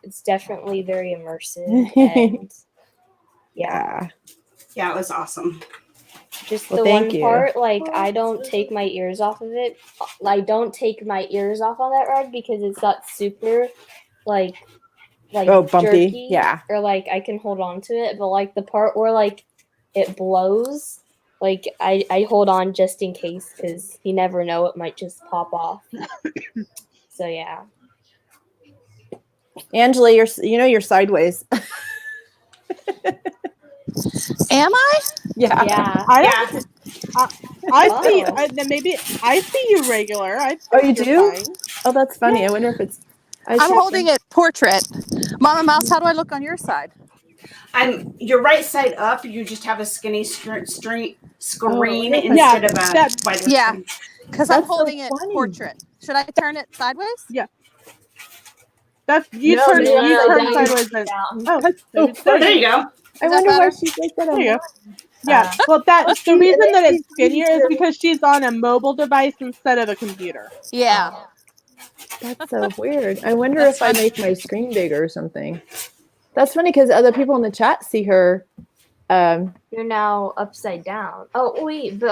It's definitely very immersive and yeah. Yeah, it was awesome. Just Well, the thank one you. part, like I don't take my ears off of it. I don't take my ears off on that ride because it's got super like Oh, bumpy. jerky, Yeah. or like I can hold on to it, but like the part where like it blows, like I hold on just in case because you never know, it might just pop off. So yeah. Angela, you're sideways. Am I? Yeah. Yeah. I see. Oh. Then maybe I see you regular. I Oh, think you you're do? fine. Oh, that's funny. I wonder if it's. I'm holding it portrait. Mama Mouse, how do I look on your side? Your right side up. You just have a skinny screen Yeah, instead of a wider Yeah, screen. because I'm That's so holding it funny. portrait. Should I turn it sideways? That's you No, turn maybe you upside turn down. sideways. Then. Down. Oh, That's so maybe it's funny. There you go. I that wonder why better? she's like that. There you On go. Yeah. Well, the see, reason and that then it's skinnier is because she's on a mobile device instead of a computer. Yeah. That's so weird. I wonder That's if I make my screen bigger or something. That's funny because other people in the chat see her. You're now upside down. Oh wait, but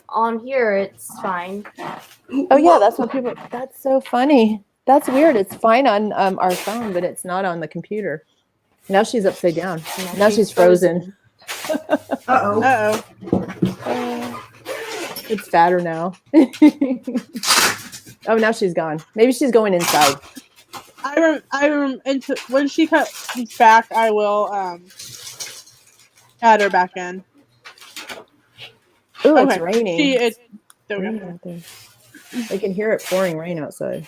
on here it's fine. Oh yeah, that's what people. That's so funny. That's weird. It's fine on our phone, but it's not on the computer. Now she's upside down. Now she's frozen. Uh-oh. It's fatter now. Oh, now she's gone. Maybe she's going inside. When she comes back, I will add her back in. Oh, Okay. it's raining. There we Raining go. out there. I can hear it pouring rain outside.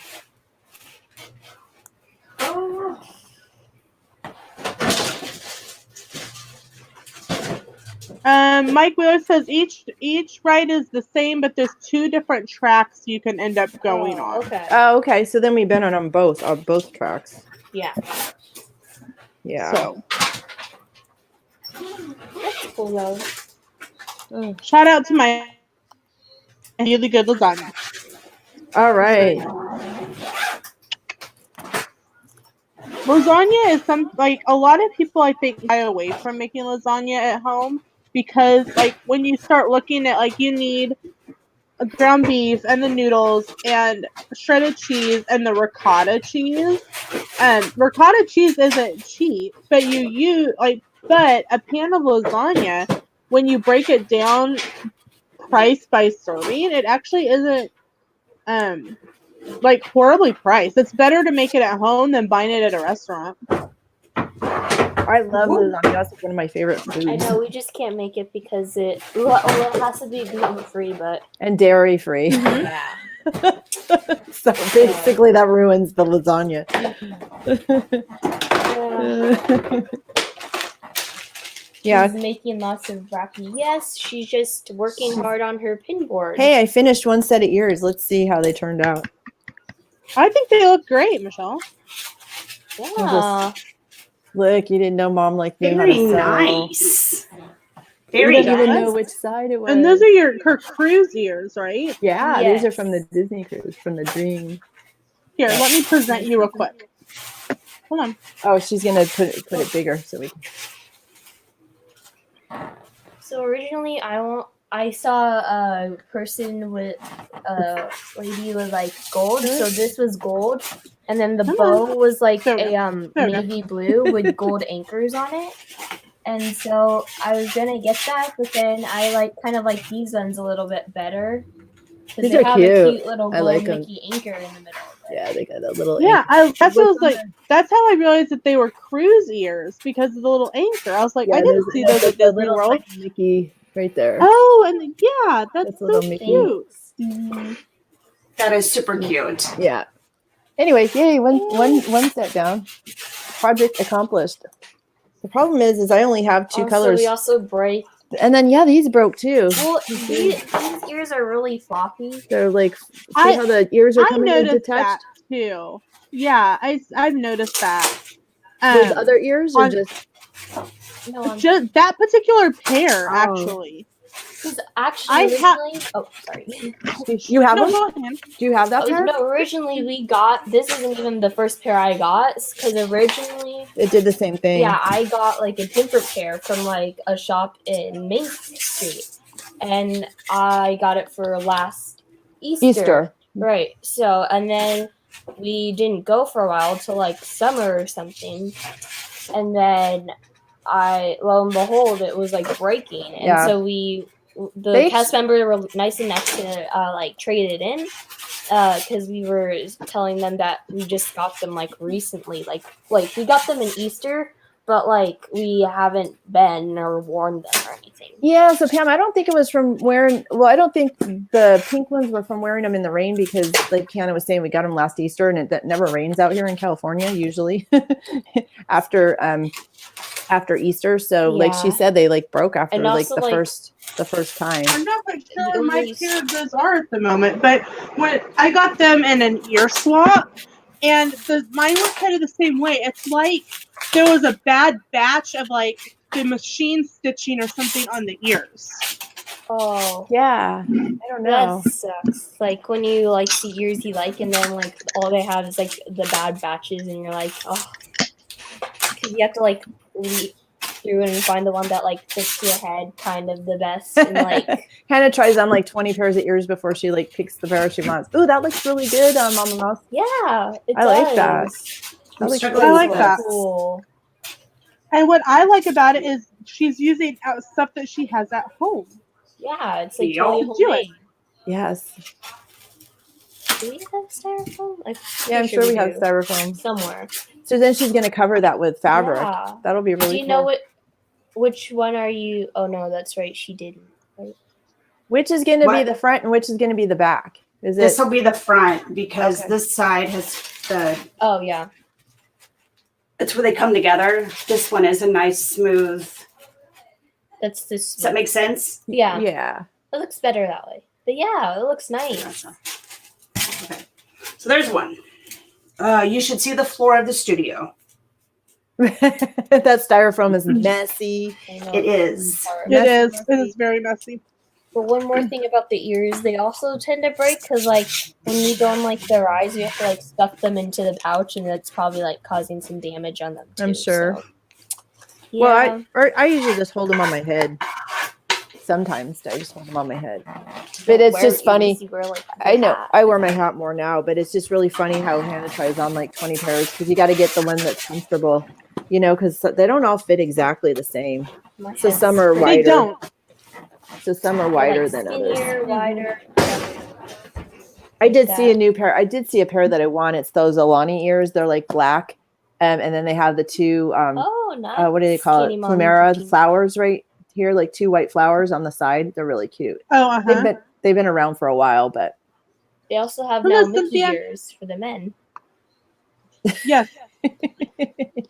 Mike Wheeler says each ride is the same, but there's 2 different tracks you can end up going on. Okay. Oh, okay. So then we've been on both tracks. Yeah. Yeah. So That's cool though. shout out to my really good lasagna. All right. Lasagna is a lot of people I think shy away from making lasagna at home because when you start looking at you need a ground beef and the noodles and shredded cheese and the ricotta cheese. And ricotta cheese isn't cheap, but but a pan of lasagna, when you break it down price by serving, it actually isn't horribly priced. It's better to make it at home than buying it at a restaurant. I love lasagna. That's one of my favorite foods. I know we just can't make it because it has to be gluten free, but And dairy free. yeah. So basically that ruins the lasagna. Yeah. She's making lots of wrappy. Yes, she's just working hard on her pin board. Hey, I finished one set of ears. Let's see how they turned out. I think they look great, Michelle. Yeah. Look, you didn't know Mom liked me. Very nice. You Very didn't even nice. know which side it was. And those are her cruise ears, right? Yeah, Yes. these are from the Disney cruise, from the Dream. Here, let me present you real quick. Hold on. Oh, she's gonna put it bigger so we can. So originally, I saw a person with a lady with gold. So this was gold, and then the bow was a navy blue with gold anchors on it. And so I was gonna get that, but then I kind of like these ones a little bit better because These they are have cute. a cute little I gold like 'em. Mickey anchor in the middle. Yeah, they got a little. Yeah, anchor. that's how I realized that they were cruise ears because of the little anchor. I was like, I didn't see those at Disney World. Mickey right there. Oh, and yeah, that's so little Mickey. cute. That is super cute. Yeah. Anyways, yay! One set down. Project accomplished. The problem is I only have 2 colors. So we also And then these broke too. Well, these ears are really floppy. They're like, see how the ears are coming in detached? That too. Yeah, I've noticed that. With other ears or just that particular pair actually. Because actually, sorry. You have them? Go ahead. Do you have that pair? No, originally we got, this isn't even the first pair I got, because originally it did the same thing. Yeah, I got like a different pair from like a shop in Main Street, and I got it for last Easter. Right. So, and then we didn't go for a while till like summer or something, and then lo and behold, it was like breaking, and so the cast member were nice enough to like trade it in, because we were telling them that we just got them like recently, like we got them in Easter, but like we haven't been or worn them or anything. Yeah, so Pam, I don't think it was from wearing. Well, I don't think the pink ones were from wearing them in the rain, because, like Kiana was saying, we got them last Easter, and it never rains out here in California usually after Easter. So, like she said, they like broke after like the first time. I'm not quite sure where my pair of those are at the moment, but when I got them in an ear swap, and mine were kind of the same way. It's like there was a bad batch of like the machine stitching or something on the ears. Oh. Yeah. I don't know. That sucks. Like when you like see ears you like, and then like all they have is like the bad batches, and you're like, oh. Because you have to like leap through and find the one that like fits your head kind of the best, and like Hannah tries on like 20 pairs of ears before she like picks the pair she wants. Ooh, that looks really good on Mama Mouse. Yeah, I like that. I like that. Cool. And what I like about it is she's using stuff that she has at home. Yeah, it's like totally homemade. Yes. Do we have styrofoam? I'm sure we have styrofoam somewhere. So then she's going to cover that with fabric. Yeah. That'll be really cool. Do you know which one are you? Oh no, that's right. She didn't. Right? Which is going to be the front and which is going to be the back? This will be the front, because this side has the. Oh yeah. It's where they come together. This one is a nice smooth. That's this. Does that make sense? Yeah. Yeah. It looks better that way. But yeah, it looks nice. Okay. So there's one. You should see the floor of the studio. That styrofoam is messy. It is. It is very messy. But one more thing about the ears, they also tend to break because, like, when you go on like their eyes, you have to like stuff them into the pouch, and that's probably like causing some damage on them too. I'm sure. So, yeah. Well, I usually just hold them on my head. Sometimes I just hold them on my head. But it's just funny. I know I wear my hat more now, but it's just really funny how Hannah tries on like 20 pairs, because you got to get the one that's comfortable, because they don't all fit exactly the same. So some are wider. They don't. So some are wider than others. Wider. I did see a new pair. I did see a pair that I want. It's those Alani ears. They're like black, and then they have the two. Nice. What do they call it? Plumera flowers right here, like two white flowers on the side. They're really cute. Oh, They've been around for a while, but they also have now Mickey ears for the men. Yes.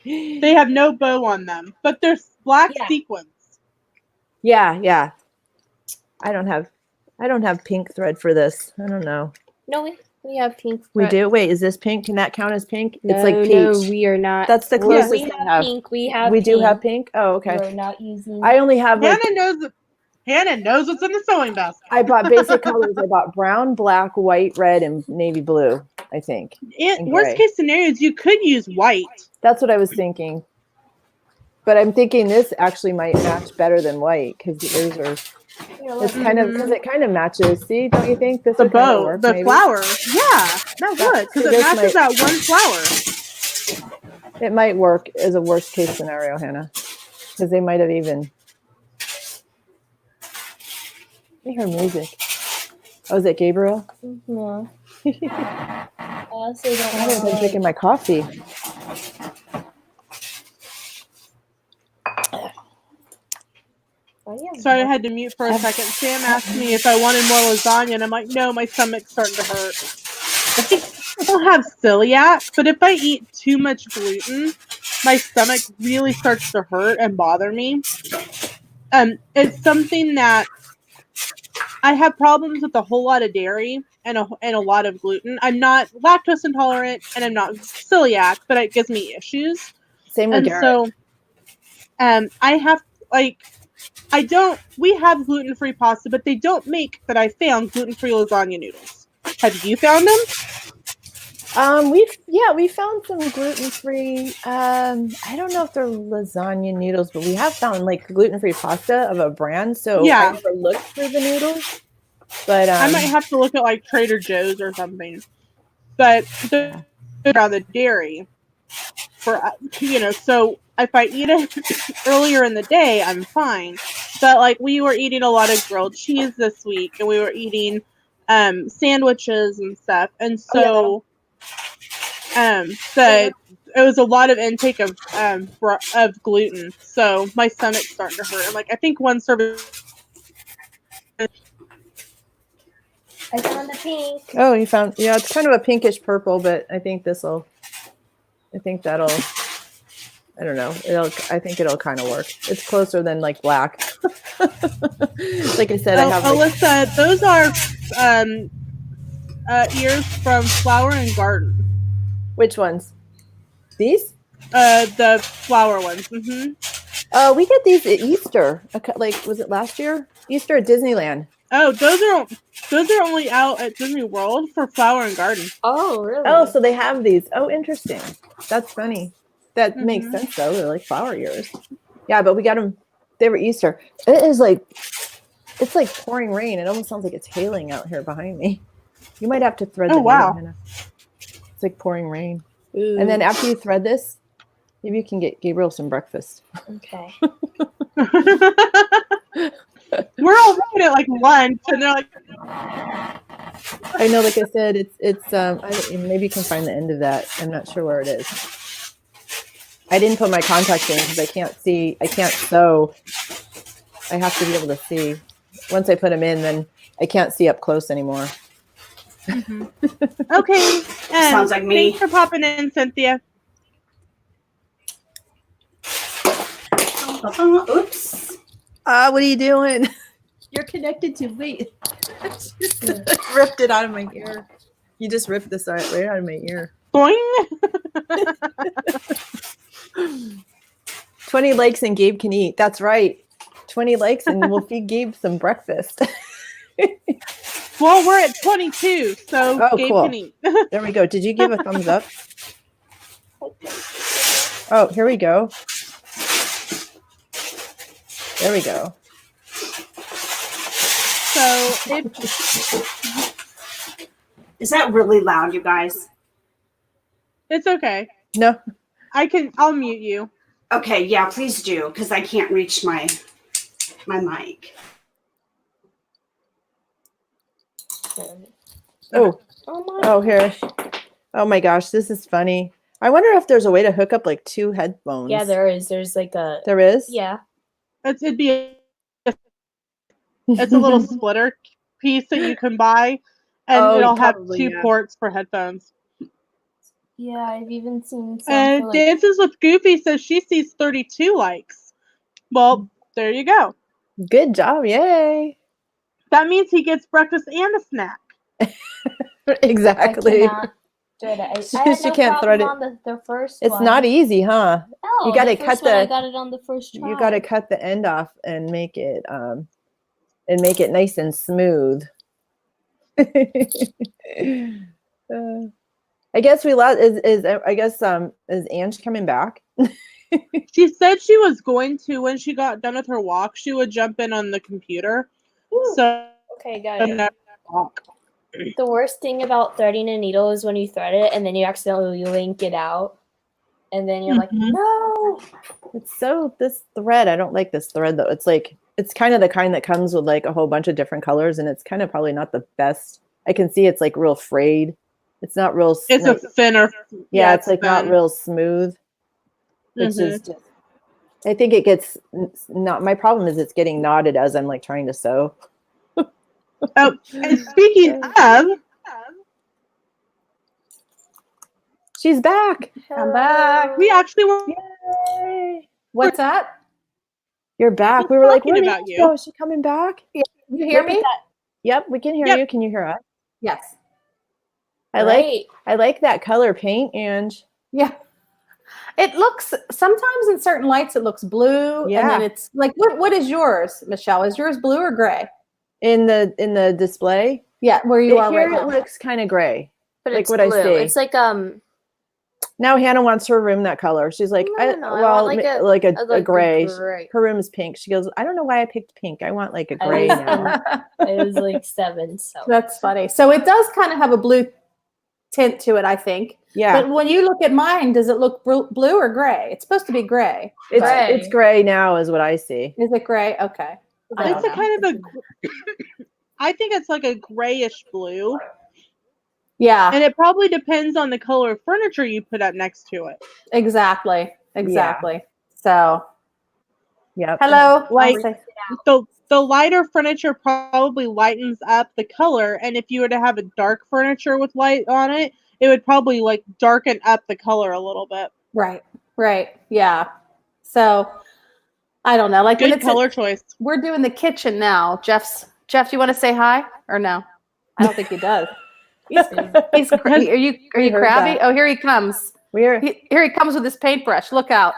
They have no bow on them, but they're black sequins. Yeah. I don't have pink thread for this. I don't know. No, we have pink thread. We do? Wait, is this pink? Can that count as pink? No, it's like peach. No, we are not. That's the closest we have pink. We do have pink? Oh, okay. We're not using. I only have Hannah knows what's in the sewing basket. I bought basic colors. I bought brown, black, white, red, and navy blue, I think. Worst case scenarios, you could use white. That's what I was thinking. But I'm thinking this actually might match better than white, because the ears are. It's kind of because it kind of matches. See, don't you think? This the bow, work, the maybe? flower. Yeah, that would, because it matches that one flower. It might work as a worst case scenario, Hannah, because they might have even. I hear music. Oh, is it Gabriel? No. I also don't I haven't been drinking my coffee. Sorry, I had to mute for a second. Sam asked me if I wanted more lasagna, and I'm like, no, my stomach's starting to hurt. I don't have celiac, but if I eat too much gluten, my stomach really starts to hurt and bother me. It's something that I have problems with a whole lot of dairy and a lot of gluten. I'm not lactose intolerant and I'm not celiac, but it gives me issues. Same with And Garrett. so, I have we have gluten-free pasta, but they don't make, that I found, gluten-free lasagna noodles. Have you found them? We found some gluten-free. I don't know if they're lasagna noodles, but we have found like gluten-free pasta of a brand. So Yeah. I never looked for the noodles, but I might have to look at like Trader Joe's or something. But they're around the dairy for so if I eat it earlier in the day, I'm fine. But like we were eating a lot of grilled cheese this week, and we were eating sandwiches and stuff, and so it was a lot of intake of gluten. So my stomach's starting to hurt. I'm like, I think one serving. I found the pink. Oh, you found, yeah, it's kind of a pinkish purple, but I think that'll, I don't know. I think it'll kind of work. It's closer than like black. Like I said, I have Alyssa, those are ears from Flower and Garden. Which ones? These? The flower ones. Mm-hmm. We get these at Easter. Like, was it last year? Easter at Disneyland. Oh, those are only out at Disney World for Flower and Garden. Oh, really? Oh, so they have these. Oh, interesting. That's funny. That makes sense though. They're like flower ears. Yeah, but we got them. They were Easter. It's like pouring rain. It almost sounds like it's hailing out here behind me. You might have to thread. Oh, wow. Hannah. It's like pouring rain. Ooh. And then after you thread this, maybe you can get Gabriel some breakfast. Okay. We're all having it like lunch, and they're like, I know, like I said, it's maybe you can find the end of that. I'm not sure where it is. I didn't put my contacts in because I can't sew. I have to be able to see. Once I put them in, then I can't see up close anymore. Mm-hmm. Okay. Sounds like me. Thanks for popping in, Cynthia. Oops. What are you doing? You're connected to, wait. Ripped it out of my ear. You just ripped this right out of my ear. Boing. 20 likes and Gabe can eat. That's right. 20 likes and we'll feed Gabe some breakfast. Well, we're at 22, so Gabe cool. can eat. There we go. Did you give a thumbs up? Oh, here we go. There we go. So is that really loud, you guys? It's okay. No. I'll mute you. Okay, yeah, please do, because I can't reach my mic. Oh, here. Oh my gosh, this is funny. I wonder if there's a way to hook up like two headphones. Yeah, there is. There's like a. There is? Yeah. It's a little splitter piece that you can buy, and it'll have two ports for headphones. Yeah, I've even seen some. Dances with Goofy says she sees 32 likes. Well, there you go. Good job. Yay. That means he gets breakfast and a snack. Exactly. I cannot thread it. I had no can't thread it. On the first it's one. not easy, huh? No, you got to cut I got it on the first try. You got to cut the end off and make it nice and smooth. I guess is Ange coming back? She said she was going to, when she got done with her walk, she would jump in on the computer. Ooh. So okay, got it. The worst thing about threading a needle is when you thread it and then you accidentally yank it out, and then you're like, no. This thread, I don't like this thread though. It's kind of the kind that comes with like a whole bunch of different colors, and it's kind of probably not the best. I can see it's like real frayed. It's not real. It's a thinner. Yeah, it's like thin. Not real smooth. Which is just, I think it gets not. My problem is it's getting knotted as I'm like trying to sew. Oh, and speaking of, she's back. I'm back. We actually were. Yay. What's that? You're back. She's We were like, talking where about did you. you go? Is she coming back? You hear Look at me? that. Yep, we can hear Yep. you. Can you hear us? Yes. I Great. like that color paint, and Yeah. It looks sometimes in certain lights it looks blue, and Yeah. then it's like what is yours, Michelle? Is yours blue or gray? in the display, Yeah, where you are here right it now. looks kind of gray. But Like it's what I blue. see. It's like Now Hannah wants her room that color. She's like, No, I want like a gray. gray. Her room is pink. She goes, I don't know why I picked pink. I want like a I gray was now. It was like 7, so That's funny. So it does kind of have a blue tint to it, I think. Yeah, But when you look at mine, does it look blue or gray? It's supposed to be gray. it's gray now, is what I see. Is it gray? Okay. I It's don't a know. kind of a. I think it's like a grayish blue, Yeah, and it probably depends on the color of furniture you put up next to it. exactly. So, Yep. hello. Like- I'll say- The lighter furniture probably lightens up the color, and if you were to have a dark furniture with light on it, it would probably like darken up the color a little bit. right. Yeah. So, I don't know. Like when Good it's color choice. we're doing the kitchen now. Jeff, do you want to say hi or no? I don't think he does. He's are you We heard crabby? that. Oh, here he comes. We're Here he comes with his paintbrush. Look out.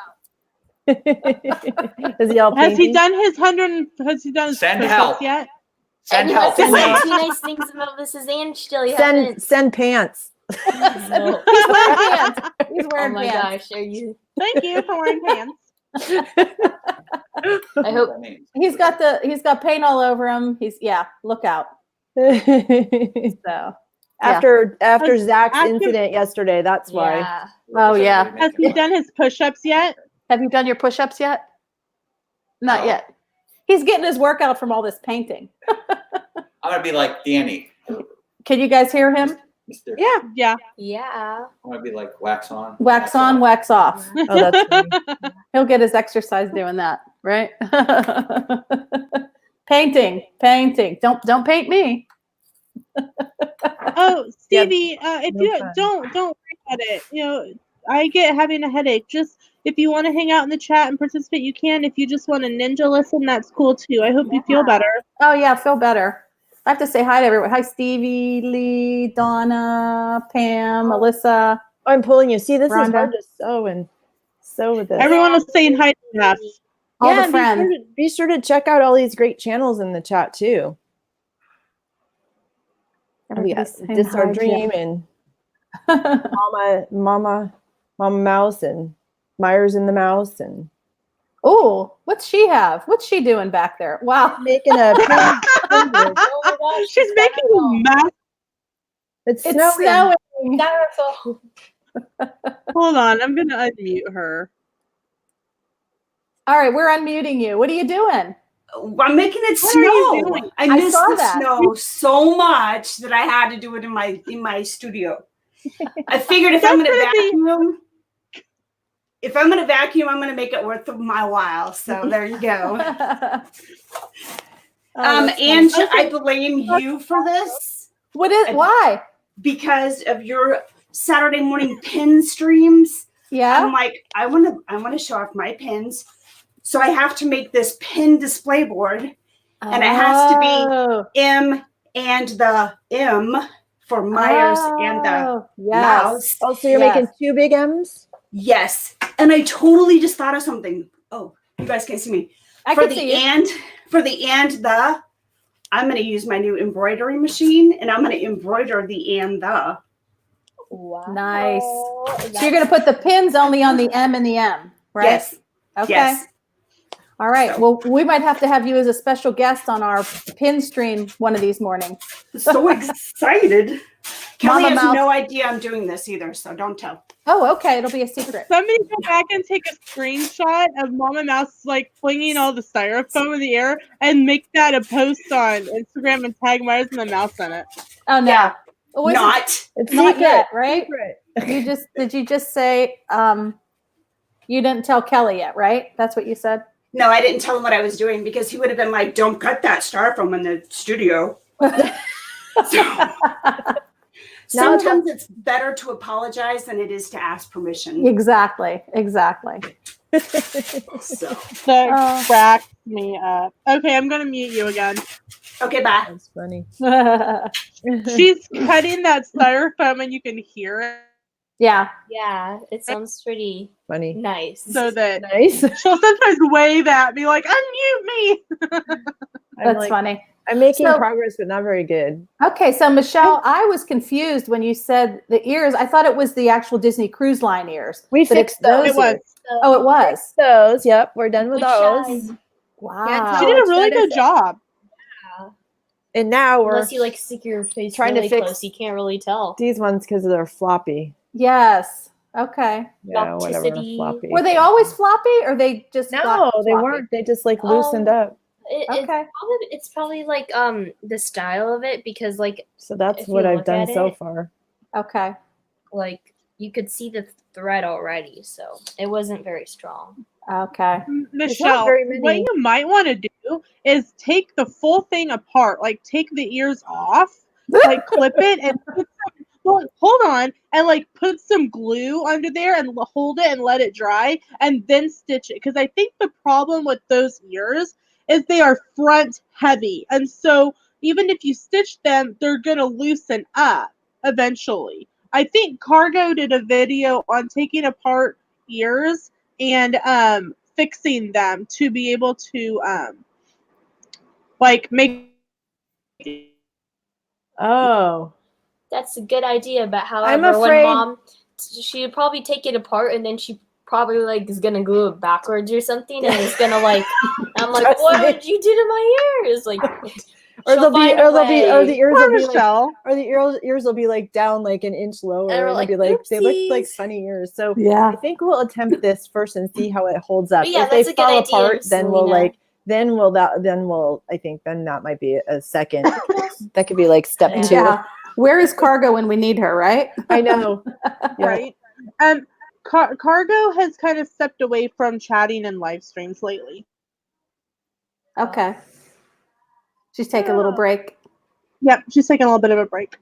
is he all Has he painty? done his 100? Has he done his Send push-ups help. yet? Send and you help, must have said please. 2 nice things about Mrs. Ann still. You haven't. Send pants. No. He's wearing pants. He's Oh wearing my pants. gosh, are you? Thank you for wearing pants. I hope. He's got paint all over him. Look out. So After After- Zach's incident yesterday, that's why. Yeah. Oh, yeah. Has he done his push-ups yet? have you done your push-ups yet? Not No. yet. He's getting his workout from all this painting. I'm gonna be like Danny. Can you guys hear him? Mr. Yeah. Yeah. I'm gonna be like wax on. Wax on, wax off. Oh, that's funny. He'll get his exercise doing that, right? Painting. Don't paint me. Oh, Stevie, if no you fun. don't worry about it. You know, I get having a headache. Just if you want to hang out in the chat and participate, you can. If you just want to ninja listen, that's cool too. I hope you feel better. Oh yeah, feel better. I have to say hi to everyone. Hi, Stevie, Lee, Donna, Pam, Alyssa. I'm pulling you. See, this is Rhonda. hard to sew with this. Everyone was saying hi to us. All the and friends. Be sure to check out all these great channels in the chat too. We got Everybody's saying This Our hi, Dream and Mama Mouse and Myers and the Mouse and Oh, what's she have? What's she doing back there? Wow. making a pin. Oh my gosh. She's making a mess. It's It's snowing. snowing. Styrofoam. Hold on, I'm gonna unmute her. All right, we're unmuting you. What are you doing? I'm making it What are you snow. doing? I I missed saw the that. snow so much that I had to do it in my studio. I figured if I'm That's gonna gonna be- vacuum, I'm gonna make it worth my while. So there you go. Oh, that's funny. Ange, I blame you for this Why? because of your Saturday morning pin streams. Yeah. I'm like, I want to show off my pins, so I have to make this pin display board, and it has to be Oh. M and the M for Myers and the Oh, yes. mouse. Oh, so you're Yes. making 2 big M's? Yes, and I totally just thought of something. Oh, you guys can't see me. I For can the see you. the, I'm going to use my new embroidery machine, and I'm going to embroider the and the. Wow. Nice. So you're going to put the pins only on the M and the M, right? Yes. Okay. Yes. All right. So- Well, we might have to have you as a special guest on our pin stream one of these mornings. So excited. Kelly Mama has Mouse. no idea I'm doing this either, so don't tell. Oh, okay. It'll be a secret. Somebody go back and take a screenshot of Mama Mouse like flinging all the styrofoam in the air and make that a post on Instagram and tag Myers and the Mouse in it. Oh no. Yeah. Oh, is it- Not. It's Not secret. yet, right? Secret. Did you just say you didn't tell Kelly yet, right? That's what you said? No, I didn't tell him what I was doing because he would have been like, "Don't cut that styrofoam in the studio." Sometimes it's better to apologize than it is to ask permission. Exactly. So That cracks me up. Okay, I'm gonna mute you again. okay, bye. That's funny. She's cutting that styrofoam and you can hear it. Yeah. Yeah, it sounds pretty Funny. nice. So that Nice. she'll sometimes wave at me like, unmute me. That's funny. I'm making So- progress, but not very good. Okay, so Michelle, I was confused when you said the ears. I thought it was the actual Disney Cruise Line ears. We but fixed it's those It was. ears. Oh, it was. those. Yep, we're done with We those. tried. Wow. She did a really good job. And now we're Unless you like stick your face trying to really fix close, you can't really tell. these ones because they're floppy. Yes. Okay. Yeah, whatever. Opticity. Floppy. Were they always floppy, or they just No, got they floppy? weren't. They just like loosened up. Okay. It's probably like the style of it, because like So that's if what you I've look done at so it- far. Okay. like you could see the thread already, so it wasn't very strong. Okay. Michelle, very many. what you might want to do is take the full thing apart, like take the ears off, like clip it and put some, well, hold on, and like put some glue under there and hold it and let it dry and then stitch it. Because I think the problem with those ears is they are front heavy. And so even if you stitch them, they're going to loosen up eventually. I think Cargo did a video on taking apart ears and fixing them to be able to like make. Oh. That's a good idea, but I'm however, when afraid- Mom, she would probably take it apart and then she probably like is gonna glue it backwards or something, and it's gonna like. I'm like, Trust what me. did you do to my ears? Like, Or she'll they'll be, find a or they'll be, or the way. ears Poor will be like, Michelle. or the ears will be like down like an inch lower, And we're and like, they'll be like, they look like "Oopsies." funny ears. So Yeah. I think we'll attempt this first and see how it holds up. Yeah, If they that's a good fall idea, apart, then we'll Selena. like, then we'll, I think then that might be a second. That could be like step Yeah. two. Yeah. Where is Cargo when we need her, right? I know. Yeah. Right. Cargo has kind of stepped away from chatting and live streams lately. Okay. She's taking a little break. Yep, she's taking a little bit of a break.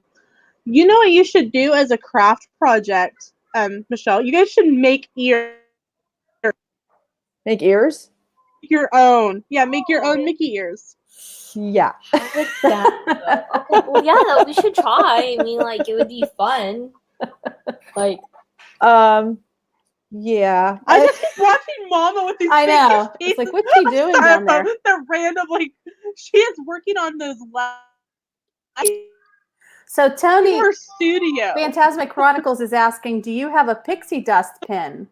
You know what you should do as a craft project, Michelle? You guys should make Make ears? your own. Yeah, make your own Mickey ears. Yeah. I like that. Okay, well, yeah, we should try. I mean, like, it would be fun. Like, Yeah. I just keep watching Mama with these. I know. pieces It's like, what's she doing of down there? styrofoam. They're random. Like she is working on those in So Tony, her studio. Phantasmic Chronicles is asking, do you have a pixie dust pin?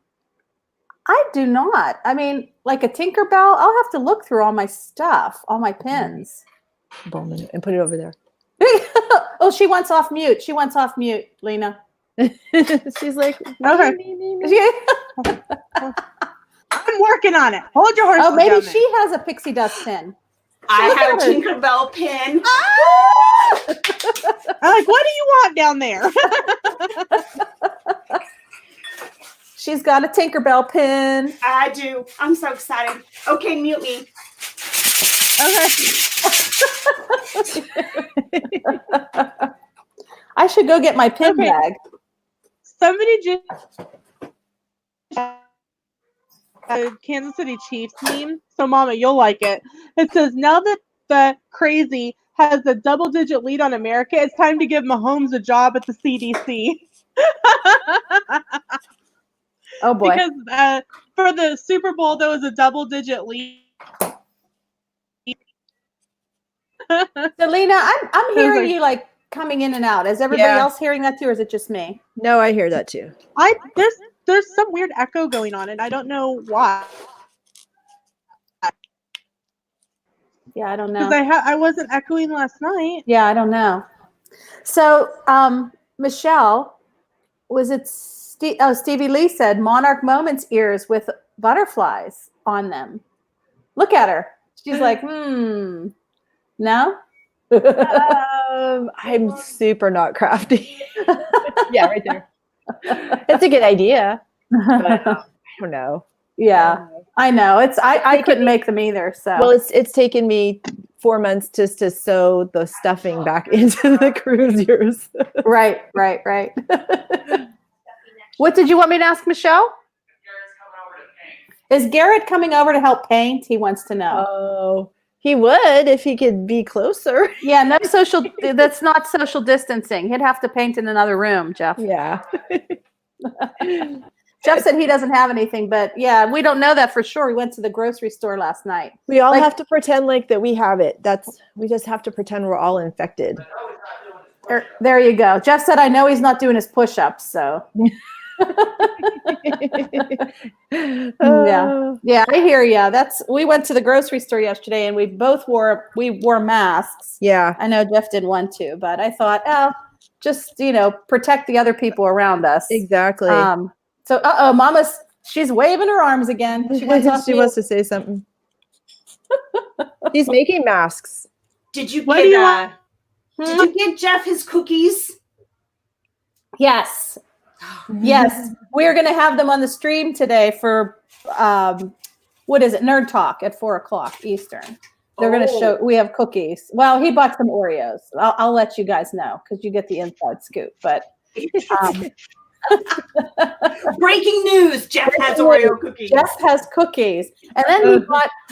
I do not. I mean, like a Tinkerbell, I'll have to look through all my stuff, all my pins. Bowman, and put it over there. Oh, she wants off mute. She wants off mute, Lena. She's like, Okay. I'm working on it. Hold your horses Oh, maybe down she has a pixie dust pin. I have a Tinkerbell pin. there. I'm like, what do you want down there? She's got a Tinkerbell pin. I do. I'm so excited. Okay, mute me. Okay. I should go get my pin Okay. bag. Somebody just a Kansas City Chiefs meme. So, Mama, you'll like it. It says, now that the crazy has a double-digit lead on America, it's time to give Mahomes a job at the CDC. Oh boy. Because for the Super Bowl, there was a double-digit lead. So Lena, I'm hearing you like coming in and out. Is everybody Yeah. else hearing that too, or is it just me? no, I hear that too. There's some weird echo going on, and I don't know why. Yeah, I don't know. Because I wasn't echoing last night. Yeah, I don't know. So, Michelle, was it Stevie Lee said Monarch Moments ears with butterflies on them. Look at her. She's like, no? I'm super not crafty. Yeah, right there. It's a good idea, but I don't know. Yeah, I know. I couldn't make them either. So Well, it's taken me 4 months just to sew the stuffing back into the cruise ears. right. What did you want me to ask Michelle? Is Garrett coming over to help paint? He wants to know. Oh, he would if he could be closer. Yeah, no social. That's not social distancing. He'd have to paint in another room, Jeff. Yeah. Jeff said he doesn't have anything, but yeah, we don't know that for sure. We went to the grocery store last night. We all have to pretend like that we have it. We just have to pretend we're all infected. There you go. Jeff said, I know he's not doing his push-ups, so. Yeah, I hear you. We went to the grocery store yesterday and we wore masks. Yeah. I know Jeff didn't want to, but I thought, just, protect the other people around us. Exactly. So, she's waving her arms again. She wants to say something. She's making masks. Did you get Jeff his cookies? Yes. Yes. We're going to have them on the stream today for, what is it? Nerd Talk at 4:00 Eastern. They're going to show, we have cookies. Well, he bought some Oreos. I'll let you guys know because you get the inside scoop, but, breaking news, Jeff has Oreo cookies. Jeff has cookies. And then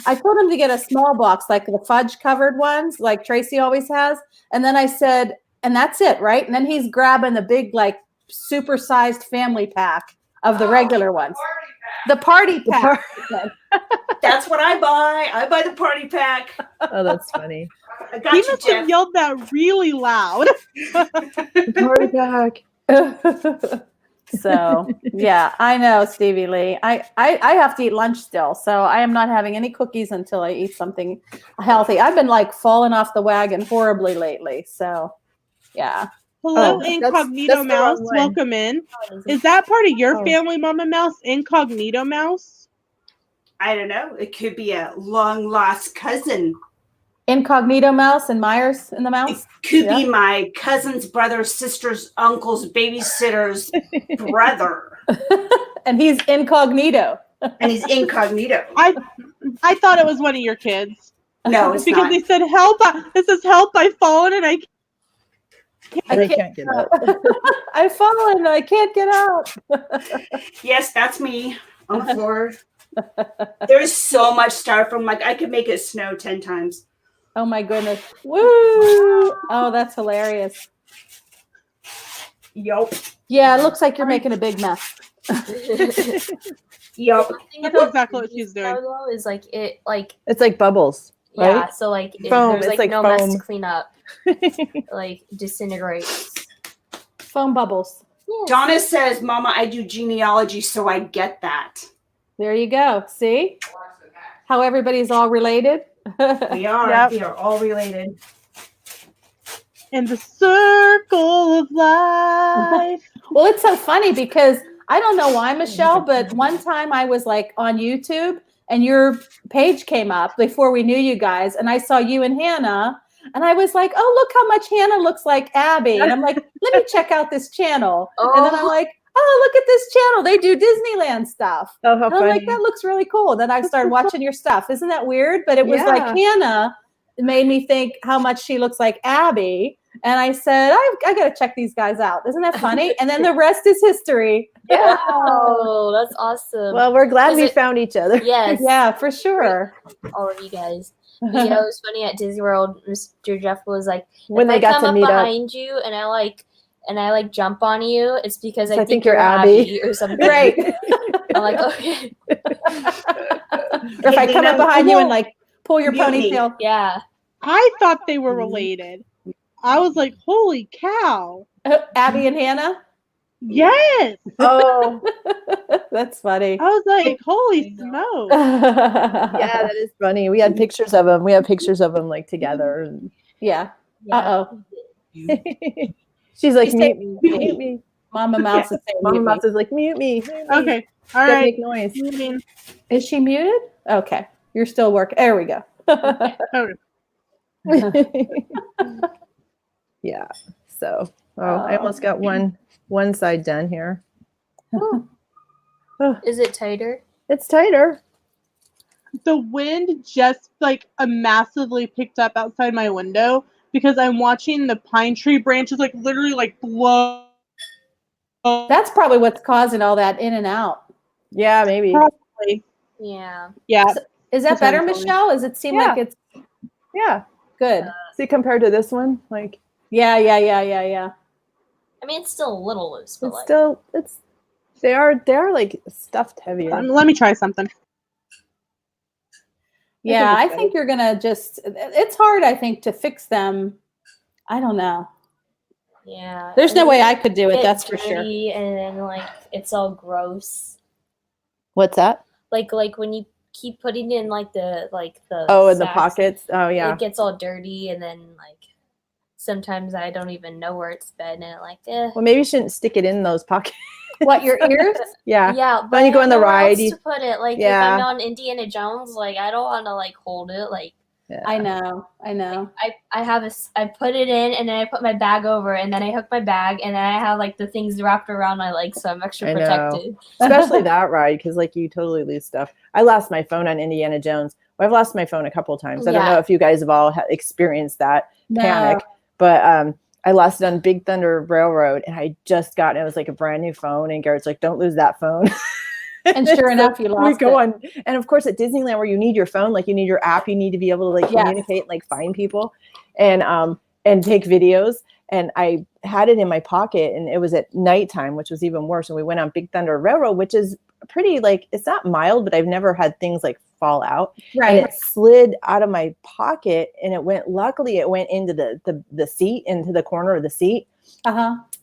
I told him to get a small box, like the fudge covered ones, like Tracy always has. And then I said, and that's it, right? And then he's grabbing the big, like, super-sized family pack of the regular ones. The party pack. That's what I buy. I buy the party pack. Oh, that's funny. I got He you, must Jeff. have yelled that really loud. Party pack. So yeah, I know, Stevie Lee. I have to eat lunch still, so I am not having any cookies until I eat something healthy. I've been like falling off the wagon horribly lately. So yeah. Hello, Incognito Mouse. Welcome in. Is that part of your family, Mama Mouse? Incognito Mouse? I don't know. It could be a long lost cousin. Incognito Mouse and Myers in the Mouse? It could be my cousin's brother's sister's uncle's babysitter's brother. And he's incognito. And he's incognito. I thought it was one of your kids. No, it's because not. they said, help. This is help. I've fallen and I can't get out. I've fallen and I can't get out. Yes, that's me on the floor. There's so much styrofoam. Like I could make it snow 10 times. Oh my goodness. Woo! Oh, that's hilarious. Yup. Yeah, it looks like you're making a big mess. Yup. That's exactly what she's doing. Is like it like it's like bubbles. Right? Yeah, so like foam. there's like no foam. mess to clean up. Like disintegrates. Foam bubbles. Yeah. Donna says, Mama, I do genealogy, so I get that. There you go. See how everybody's all related? We are. Yep. We are all related. In the circle of life. Well, it's so funny because I don't know why, Michelle, but one time I was like on YouTube and your page came up before we knew you guys, and I saw you and Hannah, and I was like, oh, look how much Hannah looks like Abby. And I'm like, let me check out this channel. And then I'm like, oh, look at this channel. They do Disneyland stuff. Oh, how and I'm funny. like, that looks really cool. Then I started watching your stuff. Isn't that weird? But it was like Hannah made me think how much she looks like Abby. And I said, I got to check these guys out. Isn't that funny? And then the rest is history. Yeah. Oh, that's awesome. Well, we're glad we found each other. Yes. Yeah, for sure. All of you guys. You know, it was funny at Disney World. Mr. Jeff was like, when they got to meet up behind you, and I like jump on you. It's because I think you're Abby or something. Right. I'm like, okay. Or if I come up behind you and like pull your ponytail. Yeah. I thought they were related. I was like, holy cow. Abby and Hannah? Yes. Oh, that's funny. I was like, holy smoke. Yeah, that is funny. We had pictures of them. We have pictures of them like together. And... Yeah. Uh-oh. She's like, mute me. Mama Mouse is saying Mama Mouse is like, mute me. Okay. All right. Make noise. Is she muted? Okay. You're still working. There we go. Yeah. So, I almost got one side done here. Is it tighter? It's tighter. The wind just like massively picked up outside my window because I'm watching the pine tree branches like literally like blow. That's probably what's causing all that in and out. Yeah, maybe. Probably. Yeah. Yeah. So, is that better, Michelle? Does it seem like it's good? See, compared to this one, like yeah. I mean, it's still a little loose, but it's like, still they're like stuffed heavier. Let me try something. Yeah, I think you're gonna just. It's hard, I think, to fix them. I don't know. yeah. There's And no then way they I could do it. get That's for sure. dirty, and then like it's all gross. What's that? Like when you keep putting in like the Oh, in the sacks, pockets. Oh yeah. it gets all dirty, and then like sometimes I don't even know where it's been, and like Well, maybe you shouldn't stick it in those pockets. What, your ears? Yeah. yeah. But When you go on the ride, else to put it, like if I'm on Indiana Jones, like I don't want to like hold it, like. Yeah. I know. I put it in, and then I put my bag over, and then I hook my bag, and then I have like the things wrapped around my legs, so I'm extra protected. Especially that ride, because like you totally lose stuff. I lost my phone on Indiana Jones. Well, I've lost my phone a couple of times. I don't know if you guys have all experienced that panic, but I lost it on Big Thunder Railroad, and I just got it. It was like a brand new phone, and Garrett's like, "Don't lose that phone." And sure enough, you lost we go it. on, and of course at Disneyland, where you need your phone, like you need your app, you need to be able to like communicate, and, like find people, and take videos. And I had it in my pocket, and it was at nighttime, which was even worse. And we went on Big Thunder Railroad, which is pretty like it's not mild, but I've never had things like fall out. Right. And it slid out of my pocket, and it went. Luckily, it went into the seat, into the corner of the seat.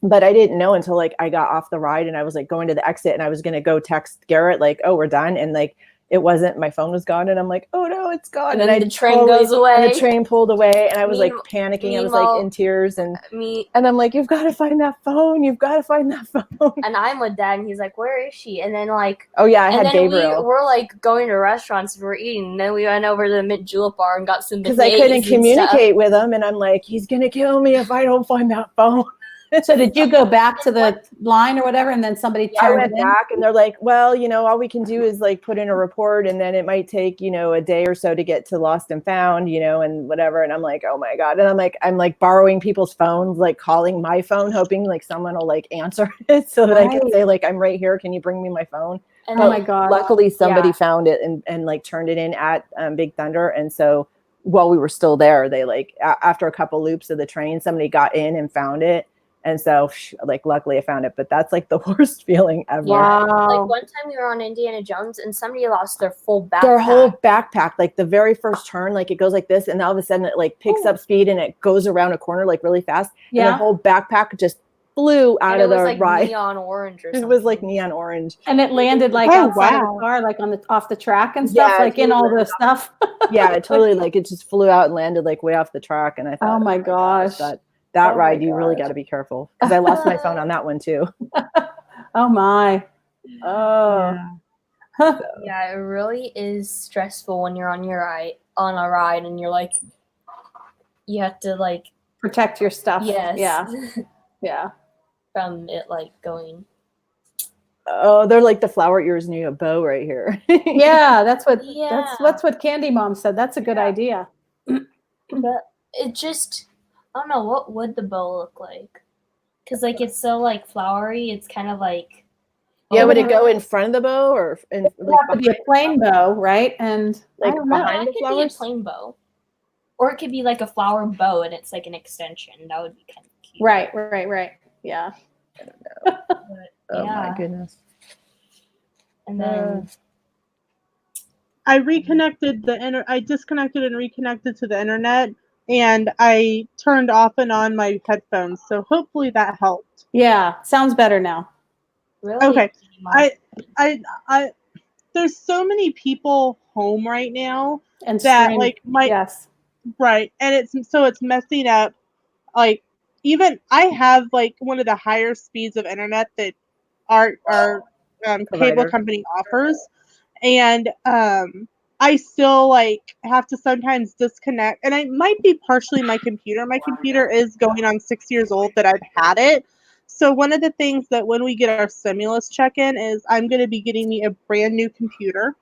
But I didn't know until like I got off the ride, and I was like going to the exit, and I was going to go text Garrett like, "Oh, we're done." And like it wasn't, my phone was gone, and I'm like, "Oh no, it's gone." And then the train goes away. And the train pulled away, and I was like panicking. I was like in tears, and I'm like, "You've got to find that phone. You've got to find that phone." And I'm with Dad, and he's like, "Where is she?" And then like, oh yeah, I had Gabriel. We're like going to restaurants, and we're eating. And then we went over to the Mint Julep bar and got some because I couldn't communicate with him, and I'm like, "He's gonna kill me if I don't find that phone." So did you go back to the line or whatever, and then somebody turned it in? Back, and they're like, "Well, all we can do is like put in a report, and then it might take a day or so to get to lost and found, and whatever." And I'm like, "Oh my god!" And I'm like borrowing people's phones, like calling my phone, hoping like someone will like answer it so that I can say like, "I'm right here. Can you bring me my phone?" And oh my god! Luckily, somebody found it and like turned it in at Big Thunder, and so while we were still there, they like after a couple loops of the train, somebody got in and found it. And so, like, luckily I found it, but that's like the worst feeling ever. Yeah. Like one time we were on Indiana Jones, and somebody lost their full backpack. Their whole backpack, like the very first turn, like it goes like this, and all of a sudden it like picks up speed and it goes around a corner like really fast. Yeah. And their whole backpack just flew out of the like ride. Neon orange or something. It was like neon orange. And it landed like outside of the car, like off the track and stuff, like in all the stuff. Yeah, it totally like it just flew out and landed like way off the track. And I thought, oh my gosh. That ride, you really got to be careful, because I lost my phone on that one too. Oh my. Oh. Yeah. Yeah, it really is stressful when you're on a ride and you're like, you have to like protect your stuff. Yes. Yeah. Yeah. From it like going. Oh, they're like the flower ears near a bow right here. Yeah, that's what Candy Mom said. That's a good idea. But it just, I don't know, what would the bow look like? Because like it's so like flowery, it's kind of like. Yeah, would it go in front of the bow or in? It would have to be a plain bow, right? And like behind the flowers. It could be a plain bow, or it could be like a flower bow and it's like an extension. That would be kind of cute. Right. Yeah. I don't know. Oh my goodness. And then I disconnected and reconnected to the internet, and I turned off and on my headphones. So hopefully that helped. Yeah, sounds better now. Really? Okay. I there's so many people home right now and that like right, and it's messing up. Like even I have like one of the higher speeds of internet that our cable company offers, and I still like have to sometimes disconnect, and it might be partially my computer. My computer is going on 6 years old that I've had it. So one of the things that when we get our stimulus check in is I'm going to be getting me a brand new computer.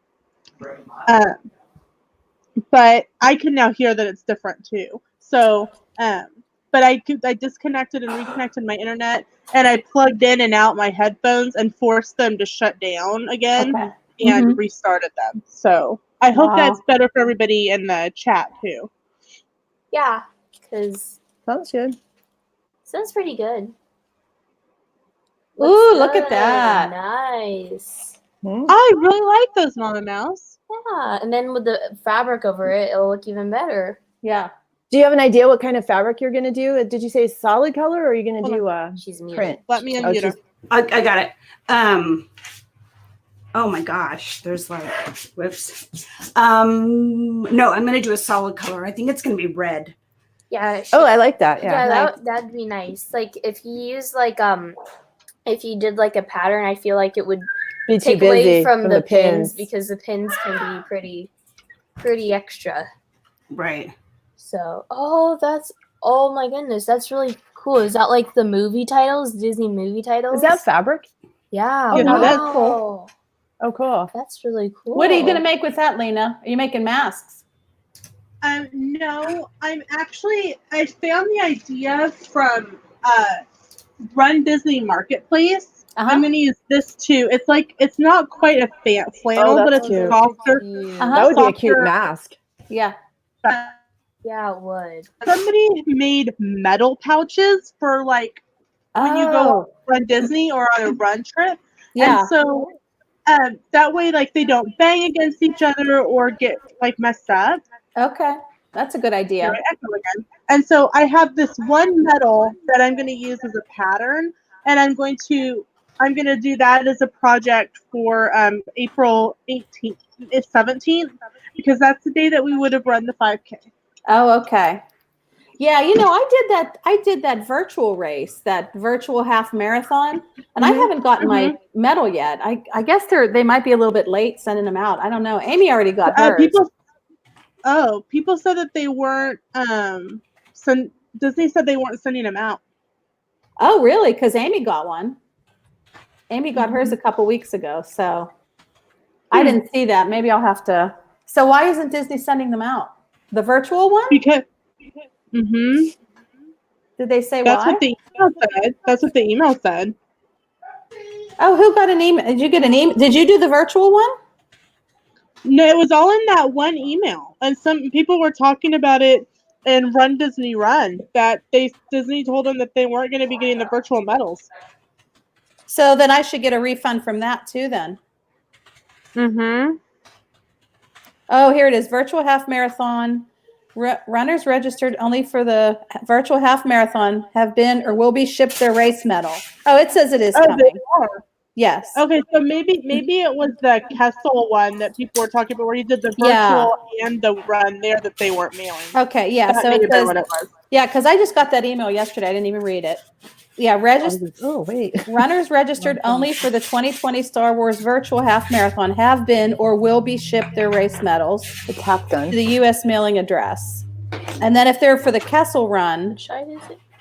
But I can now hear that it's different too. So, but I disconnected and reconnected my internet, and I plugged in and out my headphones and forced them to shut down again. Okay. and restarted them. So I hope Wow. that's better for everybody in the chat too. Yeah, because Sounds good. sounds pretty good. Ooh, look good. at that. Nice. I really like those Mama Mouse. Yeah, and then with the fabric over it, it'll look even better. Yeah. Do you have an idea what kind of fabric you're going to do? Did you say solid color or are you going to Hold do She's muted. print? Let me unmute her. I got it. Oh my gosh, there's like, whoops. No, I'm gonna do a solid color. I think it's gonna be red. Yeah. Oh, I like that. Yeah. Yeah, that'd be nice. Like if you use like if you did like a pattern, I feel like it would Be too take busy away from the pins pins. because the pins can be pretty extra. Right. So, oh my goodness, that's really cool. Is that like the movie titles, Disney movie titles? Is that fabric? Yeah. You wow. know, that's cool. Oh, cool. That's really cool. What are you going to make with that, Lena? Are you making masks? No, I found the idea from Run Disney Marketplace. I'm gonna use this too. It's not quite a flannel, but that's it's cute. softer. That would be a cute mask. Yeah. Yeah, it would. Somebody made metal pouches for like when you go Run Disney or on a run trip. Yeah. And so that way, like they don't bang against each other or get like messed up. Okay. That's a good idea. Here, I echo again. And so I have this one metal that I'm going to use as a pattern, and I'm going to do that as a project for April 18th, 17th, because that's the day that we would have run the 5K. Oh, okay. Yeah, I did that virtual race, that virtual half marathon, and I haven't gotten my medal yet. I guess they might be a little bit late sending them out. I don't know. Amy already got hers. People said that they weren't. Disney said they weren't sending them out. Oh, really? Because Amy got one. Amy got hers a couple weeks ago, so I didn't see that. Maybe I'll have to. So why isn't Disney sending them out? The virtual one? Because. Did they say That's why? what the email said. That's what the email said. Oh, who got an email? Did you get an email? Did you do the virtual one? No, it was all in that one email, and some people were talking about it in Run Disney Run that Disney told them that they weren't going to be getting the virtual medals. So then I should get a refund from that too then. Oh, here it is. Virtual half marathon. Runners registered only for the virtual half marathon have been or will be shipped their race medal. Oh, it says it is coming. Yes. Okay, so maybe it was the Kessel one that people were talking about where you did the virtual and the run there that they weren't mailing. Okay, yeah. That So may it have been says, what it was. yeah, because I just got that email yesterday. I didn't even read it. Yeah, runners registered only for the 2020 Star Wars Virtual Half Marathon have been or will be shipped their race medals The Top Gun. to the U.S. mailing address. And then if they're for the Kessel Run,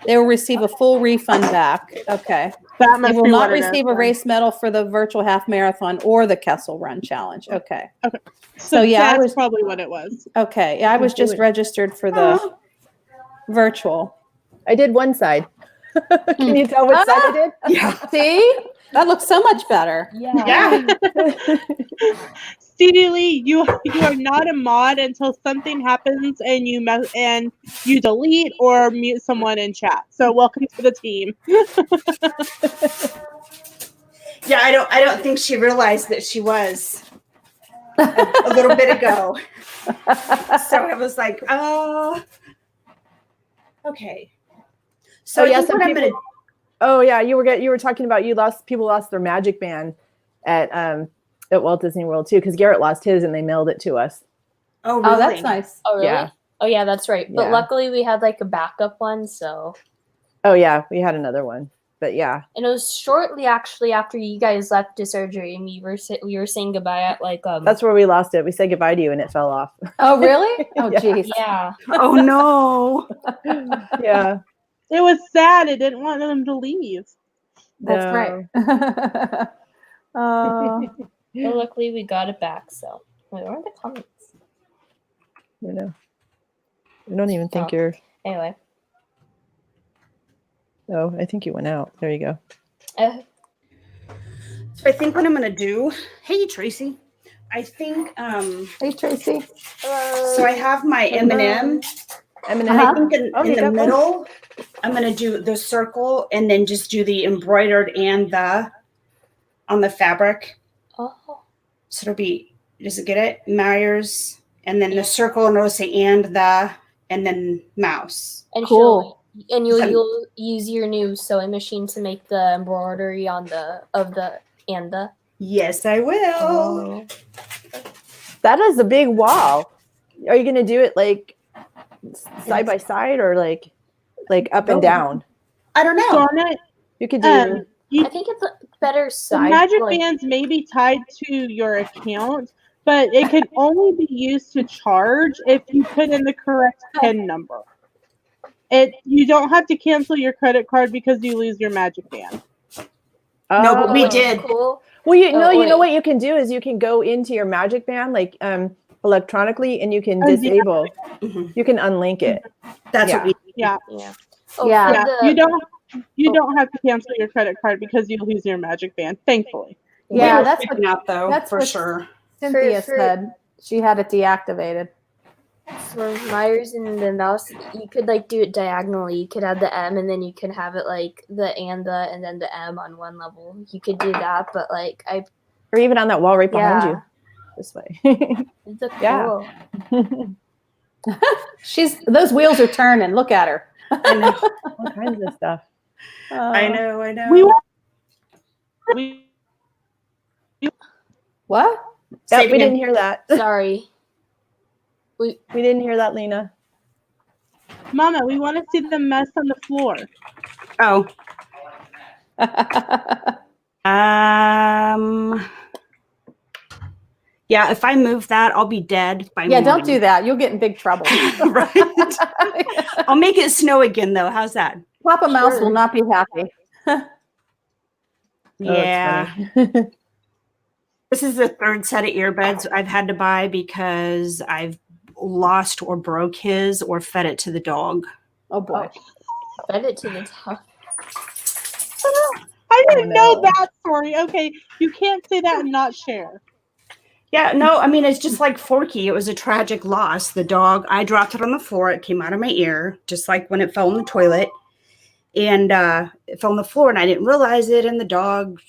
they will receive a full refund back. Okay. They will not receive a race medal for the Virtual Half Marathon or the Kessel Run Challenge. Okay. Okay. So yeah, that's probably what it was. Okay. Yeah, I was just registered for the virtual. I did one side. Can you tell which side I did? Yeah. See? That looks so much better. Yeah. Stevie Lee, you are not a mod until something happens and you delete or mute someone in chat. So welcome to the team. Yeah, I don't think she realized that she was a little bit ago. So it was like, okay. So yeah, I think what I'm gonna. Oh yeah, you were talking about people lost their Magic Band at Walt Disney World too, because Garrett lost his and they mailed it to us. Oh, really? Oh, that's nice. Oh, really? Yeah. Oh, yeah, that's right. But Yeah. luckily we had like a backup one, so. Oh yeah, we had another one, but yeah. And it was shortly actually after you guys left to surgery, and we were saying goodbye at like That's where we lost it. We said goodbye to you and it fell off. Oh, really? Oh, Yeah. geez. Yeah. Oh no. Yeah. It was sad. It didn't want them to leave. That's No. right. But luckily we got it back. So wait, where are the comments? You know. I don't even think Oh. you're. Anyway. Oh, I think you went out. There you go. So I think what I'm gonna do. Hey, Tracy. I think Hey, Tracy. so. I have my M&M. M&M. I think in Oh, you the got one? middle, I'm gonna do the circle and then just do the embroidered and the on the fabric. Oh. So it'll be, does it get it? Myers, and then the circle, and it'll say and the, and then mouse. And Cool. And you'll use your new sewing machine to make the embroidery on the and the. Yes, I will. Oh. That is a big wall. Are you going to do it like side by side or like up and down? I don't know. Darn it. You could do. I think it's a better The side. magic like- bands may be tied to your account, but it can only be used to charge if you put in the correct PIN number. You don't have to cancel your credit card because you lose your magic band. No, but we which is did. Cool. Well, you know wait. what you can do is you can go into your magic band like electronically, and you can Oh, disable. Mhm. You can unlink it. That's Yeah. what we did. Yeah. Yeah. Yeah. for Yeah. the- You don't have to cancel your credit card because you lose your magic band, thankfully. Yeah, We were that's freaking out though, that's for what- sure. Cynthia for- said she had it deactivated. For Myers and the mouse, you could like do it diagonally. You could have the M, and then you could have it like the and then the M on one level. You could do that, but like Or even on that wall right behind Yeah. you. This way. it's a Yeah. cool. Those wheels are turning. Look at her. I know. All kinds of stuff. I know. I know. We What? Say Yep, it we again. didn't hear that. Sorry. We didn't hear that, Lena. Mama, we want to see the mess on the floor. Oh. Yeah, if I move that, I'll be dead by Yeah, don't morning. do that. You'll get in big trouble. Right. I'll make it snow again, though. How's that? Papa Mouse Sure. will not be happy. Oh, that's Yeah. funny. This is the third set of earbuds I've had to buy because I've lost or broke his or fed it to the dog. Oh boy. Fed it to the top. I didn't no. know that story. Okay, you can't say that and not share. Yeah, no, I mean, it's just like Forky. It was a tragic loss. The dog, I dropped it on the floor. It came out of my ear, just like when it fell in the toilet. And it fell on the floor, and I didn't realize it. And the dog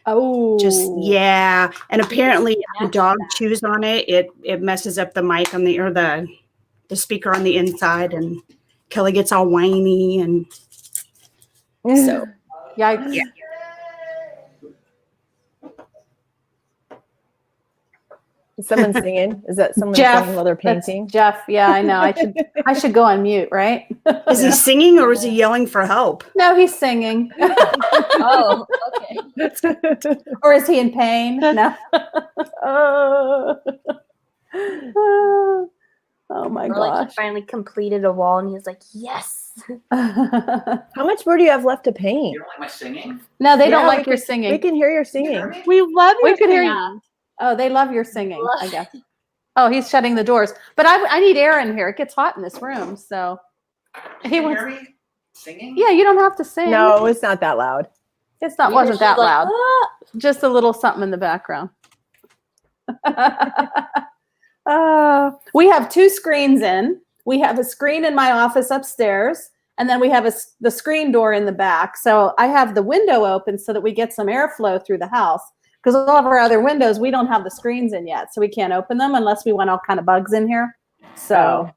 Oh. just, yeah. And apparently, if the dog chews on it, it messes up the mic on the, or the speaker on the inside. And Kelly gets all whiny. And so, Yikes. Yeah. Is someone singing? Is that someone Jeff, singing while they're that's painting? Jeff. Yeah, I know. I should go on mute, right? is he singing or is he yelling for help? No, he's singing. Oh, okay. Or is he in pain? No. Oh my Or like gosh. he finally completed a wall, and he's like, "Yes." How much more do you have left to paint? You don't like my singing? No, they don't Yeah, like we your We singing. can hear your Can you hear singing. me? We love We your could hear singing. you. Oh, they love your singing, I Love- guess. Oh, he's shutting the doors. But I need air in here. It gets hot in this room. So Can He you wants- hear me singing? yeah, you don't have to sing. No, it's not that loud. It's not You're wasn't just that like, loud. "Ah." Just a little something in the background. We have two screens in. We have a screen in my office upstairs, and then we have the screen door in the back. So I have the window open so that we get some airflow through the house. Because all of our other windows, we don't have the screens in yet, so we can't open them unless we want all kind of bugs in here. So,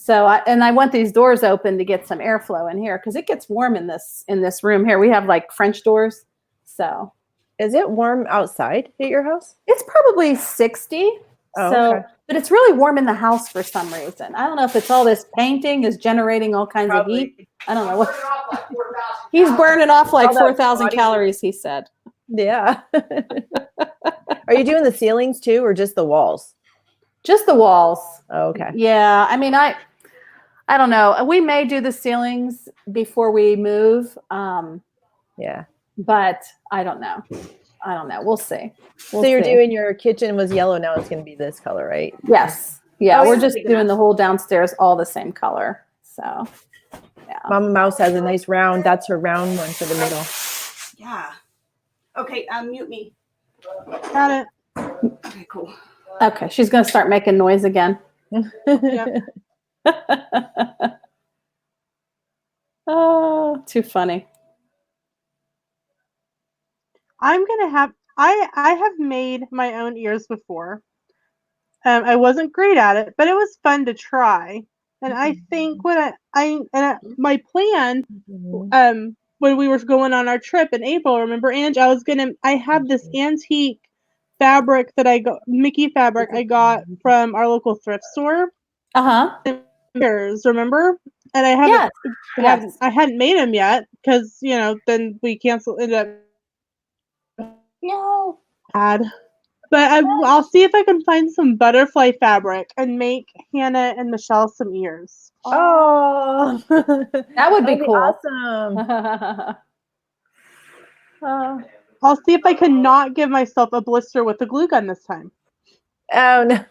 I want these doors open to get some airflow in here because it gets warm in this room here. We have like French doors, so Is it warm outside at your house? it's probably 60. Oh, So, okay. but it's really warm in the house for some reason. I don't know if it's all this painting is generating all kinds of heat. I don't know what he's burning off like All that 4,000 body- calories. He said. Yeah. Are you doing the ceilings too, or just the walls? Just the walls. Oh, okay. Yeah, I mean, I don't know. We may do the ceilings before we move, Yeah. but I don't know. We'll see. We'll So you're see. doing your kitchen was yellow. Now it's going to be this color, right? Yes. Yeah, Oh, we're yeah. just doing the whole downstairs all the same color. So Mama Mouse has a nice round. That's her round one for the middle. Yeah. Okay, mute me. Got it. Okay, cool. Okay, she's going to start making noise again. Yep. Oh, too funny. I'm gonna have I have made my own ears before. I wasn't great at it, but it was fun to try. And I think my plan when we were going on our trip in April, remember, Ange, I had this antique fabric that Mickey fabric I got from our local thrift store. Ears, remember? And I hadn't made them yet because then we ended up but I'll see if I can find some butterfly fabric and make Hannah and Michelle some ears. Oh, that would be cool. Awesome. I'll see if I can not give myself a blister with the glue gun this time. Oh no.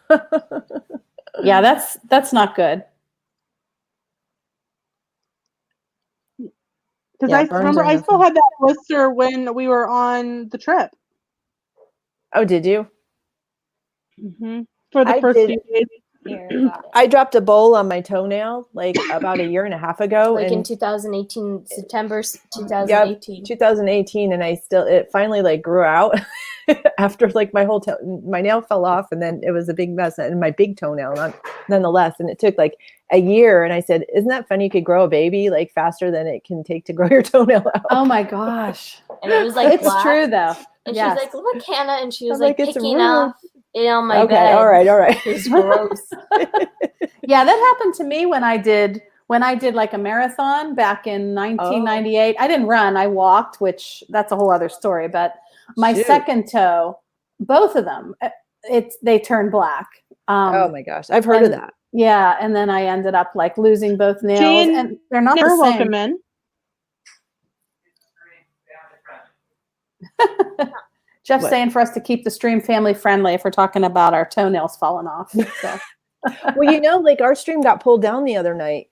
Yeah, that's not good. Because I remember I still had that blister when we were on the trip. Oh, did you? Mm-hmm. For the first few days. I dropped a bowl on my toenail like about a year and a half ago. Like in 2018, September 2018. Yeah, 2018, and it finally like grew out after like my nail fell off, and then it was a big mess, and my big toenail nonetheless, and it took like a year. And I said, "Isn't that funny? You could grow a baby like faster than it can take to grow your toenail out." Oh my gosh! And it was like it's black. true though. And she's like, "Look, Hannah," and she was I'm like picking off it on my bed. Okay, all right. It was gross. Yeah, that happened to me when I did like a marathon back in 1998. I didn't run, I walked, which that's a whole other story. But my second toe, both of them, they turned black. Oh my gosh, I've heard of that. Yeah, and then I ended up like losing both nails, Jane, and they're not the same. Welcome in. Jeff's saying for us to keep the stream family friendly if we're talking about our toenails falling off. So. Well, like our stream got pulled down the other night.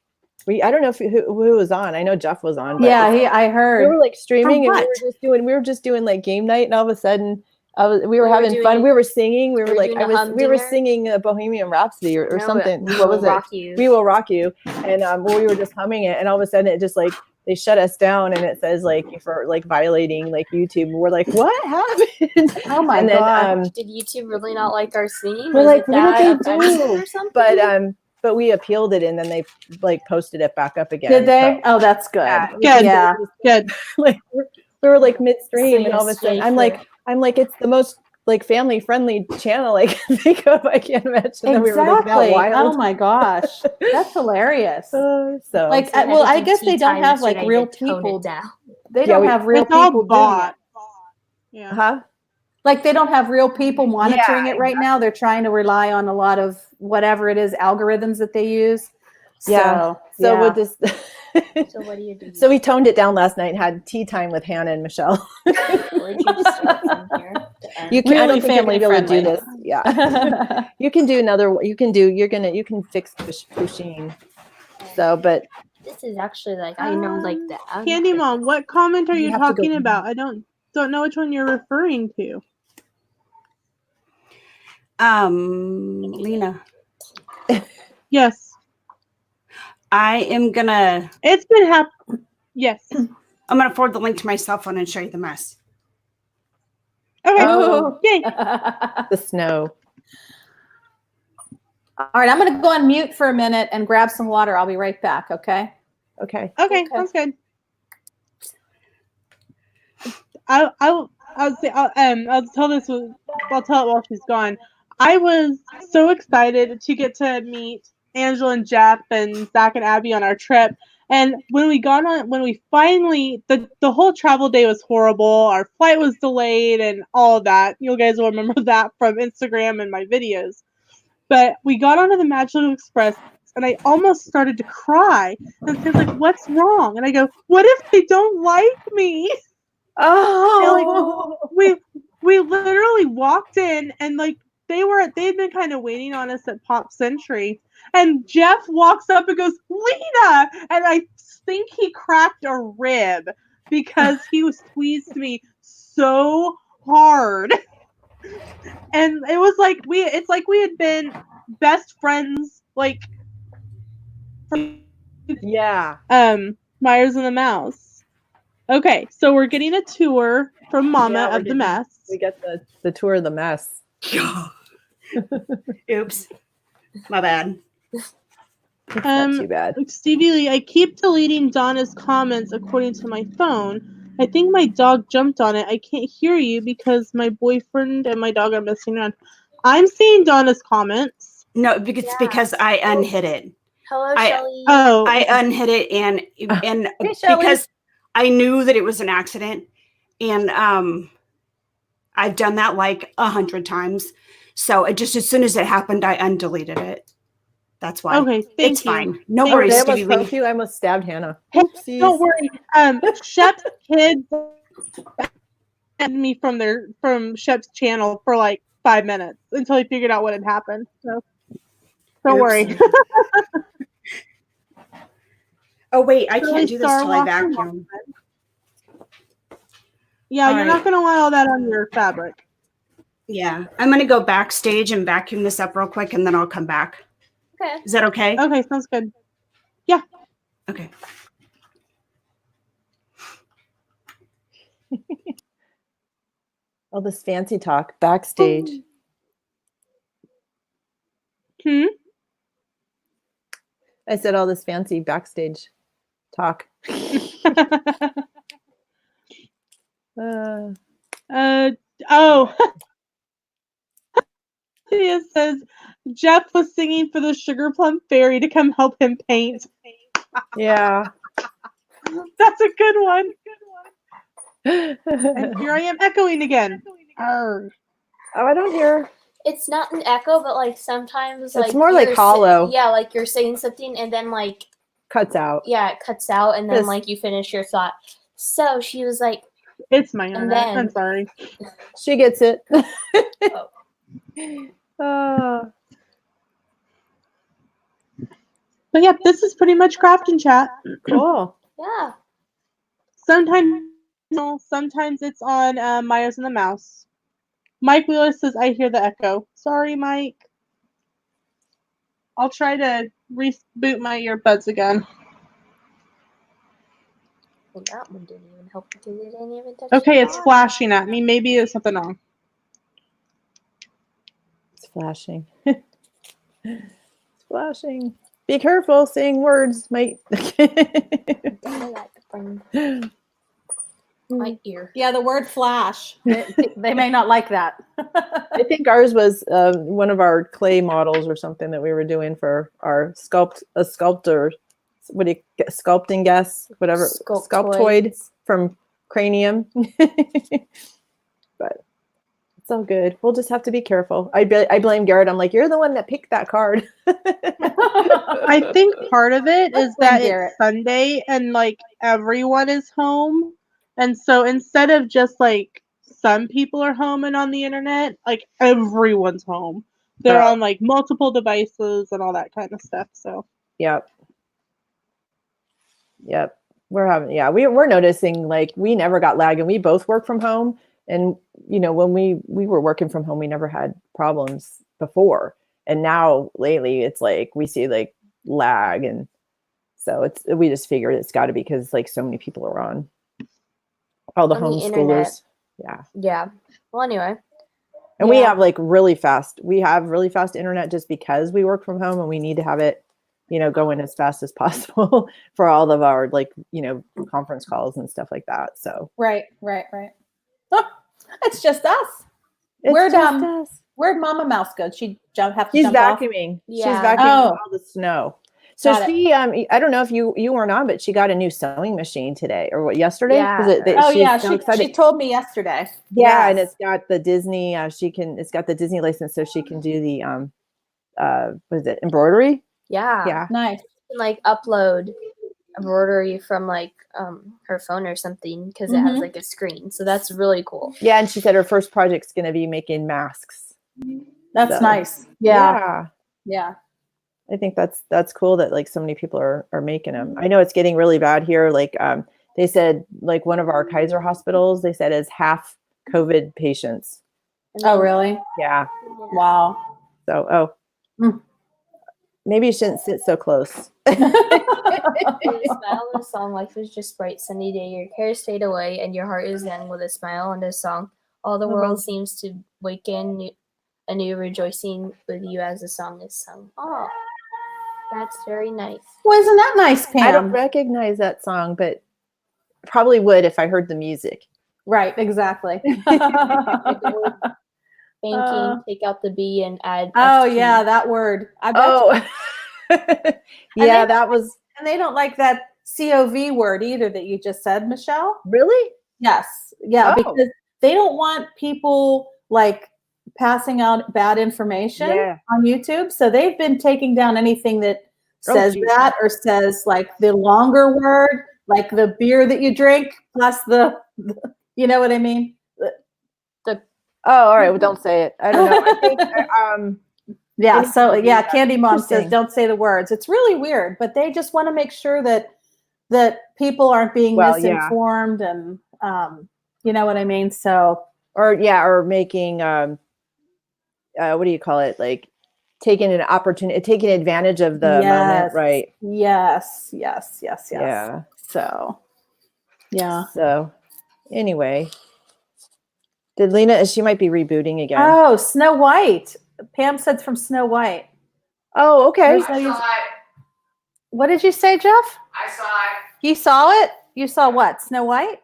I don't know who was on. I know Jeff was on. But yeah, I heard. We were like streaming, and we were just doing like game night, and all of a sudden, we were having fun. We were singing. We were singing Bohemian Rhapsody or something. What was it? We Will Rock You. And we were just humming it, and all of a sudden, it just like they shut us down, and it says like for like violating like YouTube. And we're like, what happened? Oh my god! Did YouTube really not like our singing? We're like, what did they do? Or something? But we appealed it, and then they like posted it back up again. Did they? So, oh, that's good. Yeah, good. Like we were like midstream, and all of a sudden, I'm like, it's the most like family friendly channel I can think of. I can't imagine that we were like that wild. Oh my gosh, that's hilarious. So like, well, I guess they don't have like real people. They don't have real people doing it. Yeah. Huh? Like they don't have real people monitoring it right now. They're trying to rely on a lot of whatever it is algorithms that they use. So we'll just. So what do you do? So we toned it down last night and had tea time with Hannah and Michelle. Where did you start from here? You can really family really friendly. do this. Yeah. You can do another. You can fix Pusheen. So, but this is actually like I know like the Candy Mom. What comment are you talking about? I don't know which one you're referring to. Lena. Yes. I am gonna. It's been happening. Yes. I'm gonna forward the link to my cell phone and show you the mess. Okay. Oh. Yay. The snow. All right, I'm going to go on mute for a minute and grab some water. I'll be right back. Okay. Okay. Sounds good. I'll tell this. I'll tell it while she's gone. I was so excited to get to meet Angela and Jeff and Zach and Abby on our trip. And when we finally, the whole travel day was horrible. Our flight was delayed and all of that. You guys will remember that from Instagram and my videos. But we got onto the Magical Express and I almost started to cry. And they're like, "What's wrong?" And I go, "What if they don't like me?" Oh, like, we literally walked in and like they'd been kind of waiting on us at Pop Century. And Jeff walks up and goes, "Lena!" And I think he cracked a rib because he squeezed me so hard. And it was like it's like we had been best friends, like Yeah. Myers and the Mouse. Okay, so we're getting a tour from Mama Yeah, of the mess. We get the tour of the mess. Oops. My bad. It's not too bad. Stevie Lee, I keep deleting Donna's comments according to my phone. I think my dog jumped on it. I can't hear you because my boyfriend and my dog are messing around. I'm seeing Donna's comments. No, because I unhid it. Hello, Shelly. Oh, I unhid it and Hey, because I knew that it was an accident, and I've done that like 100 times. So it just as soon as it happened, I undeleted it. That's why. Okay, it's you. fine. No Thank worries, I Stevie almost Lee. poked you. I almost stabbed Hannah. Hey, Oopsies. don't worry. Shep's kids had me from Shep's channel for like 5 minutes until he figured out what had happened. So don't worry. Oh wait, I Really can't do this Star till I Walker vacuum. Yeah, All you're right. not gonna want all that on your fabric. Yeah, I'm gonna go backstage and vacuum this up real quick, and then I'll come back. Okay. Is that okay? Okay, sounds good. Yeah. Okay. All this fancy talk backstage. I said all this fancy backstage talk. Oh. Thea says Jeff was singing for the Sugar Plum Fairy to come help him paint. Yeah. That's a good one. And here I am echoing again. Arr. Oh, I don't hear. It's not an echo, but like sometimes It's more like hollow. Yeah, like you're saying something and then like Cuts out. Yeah, it cuts out and then Yes. like you finish your thought. So she was like, It's my internet. then- I'm sorry. She gets it. But yeah, this is pretty much craft and chat. Cool. yeah. Sometimes it's on Myers and the Mouse. Mike Wheeler says, I hear the echo. Sorry, Mike. I'll try to reboot my earbuds again. Well, that one didn't even help because it didn't even touch Okay, the it's bottom. flashing at me. Maybe there's something wrong. It's flashing. It's flashing. Be careful saying words, mate. I like to bring my ear. Yeah, the word flash. They may not like that. I think ours was one of our clay models or something that we were doing for our sculptor. What do you sculpting guess? Whatever. Sculptoid from Cranium. But it's all good. We'll just have to be careful. I blame Garrett. I'm like, you're the one that picked that card. I think part of it is that Garrett. it's Sunday and like everyone is home. And so instead of just like some people are home and on the internet, like everyone's home. They're on like multiple devices and all that kind of stuff. So Yep. We're noticing like we never got lag and we both work from home. And you know, when we were working from home, we never had problems before. And now lately it's like we see like lag, and so we just figured it's got to be because like so many people are on. All the homeschoolers. Yeah. Well, anyway. And we have really fast internet just because we work from home and we need to have it, you know, going as fast as possible for all of our like, you know, conference calls and stuff like that. So Right. Oh, it's just us. Where'd Mama Mouse go? She's vacuuming. Yeah. She's vacuuming all the snow. So Got she, I don't know if you weren't on, but she got a new sewing machine today or yesterday? Yeah. She told me yesterday. Yeah, yes. And it's got the Disney. It's got the Disney license, so she can do the what is it? Embroidery. Yeah. Nice. Like upload embroidery from like her phone or something because it has like a screen. So that's really cool. Yeah, and she said her first project's going to be making masks. That's nice. Yeah. I think that's cool that like so many people are making them. I know it's getting really bad here. Like they said, like one of our Kaiser hospitals, they said is half COVID patients. Oh, really? Yeah. Wow. So, maybe you shouldn't sit so close. The smile of the song, life is just bright, sunny day. Your cares fade away, and your heart is young with a smile and a song. All the world seems to waken anew, rejoicing with you as the song is sung. Oh, that's very nice. Well, isn't that nice, Pam? I don't recognize that song, but probably would if I heard the music. Right, exactly. Banking, take out the B and add. Oh ST. yeah, that word. I bet. Oh, yeah, that was And they don't like that COV word either that you just said, Michelle. really. Yes. Yeah, Oh. because they don't want people like passing out bad information on YouTube. So they've been taking down anything that says that or says like the longer word, like the beer that you drink plus the you know what I mean? Oh, all right. Well, don't say it. I don't know. I think yeah. So yeah, Candy Mom says Interesting. don't say the words. It's really weird, but they just want to make sure that people aren't being misinformed and you know what I mean. So or making what do you call it? Like taking an opportunity, taking advantage of the moment, right? Yes. Yeah. So yeah. So anyway, did Lena? She might be rebooting again. Oh, Snow White. Pam said from Snow White. Oh, okay. I saw it. What did you say, Jeff? I saw it. You saw it? You saw what? Snow White?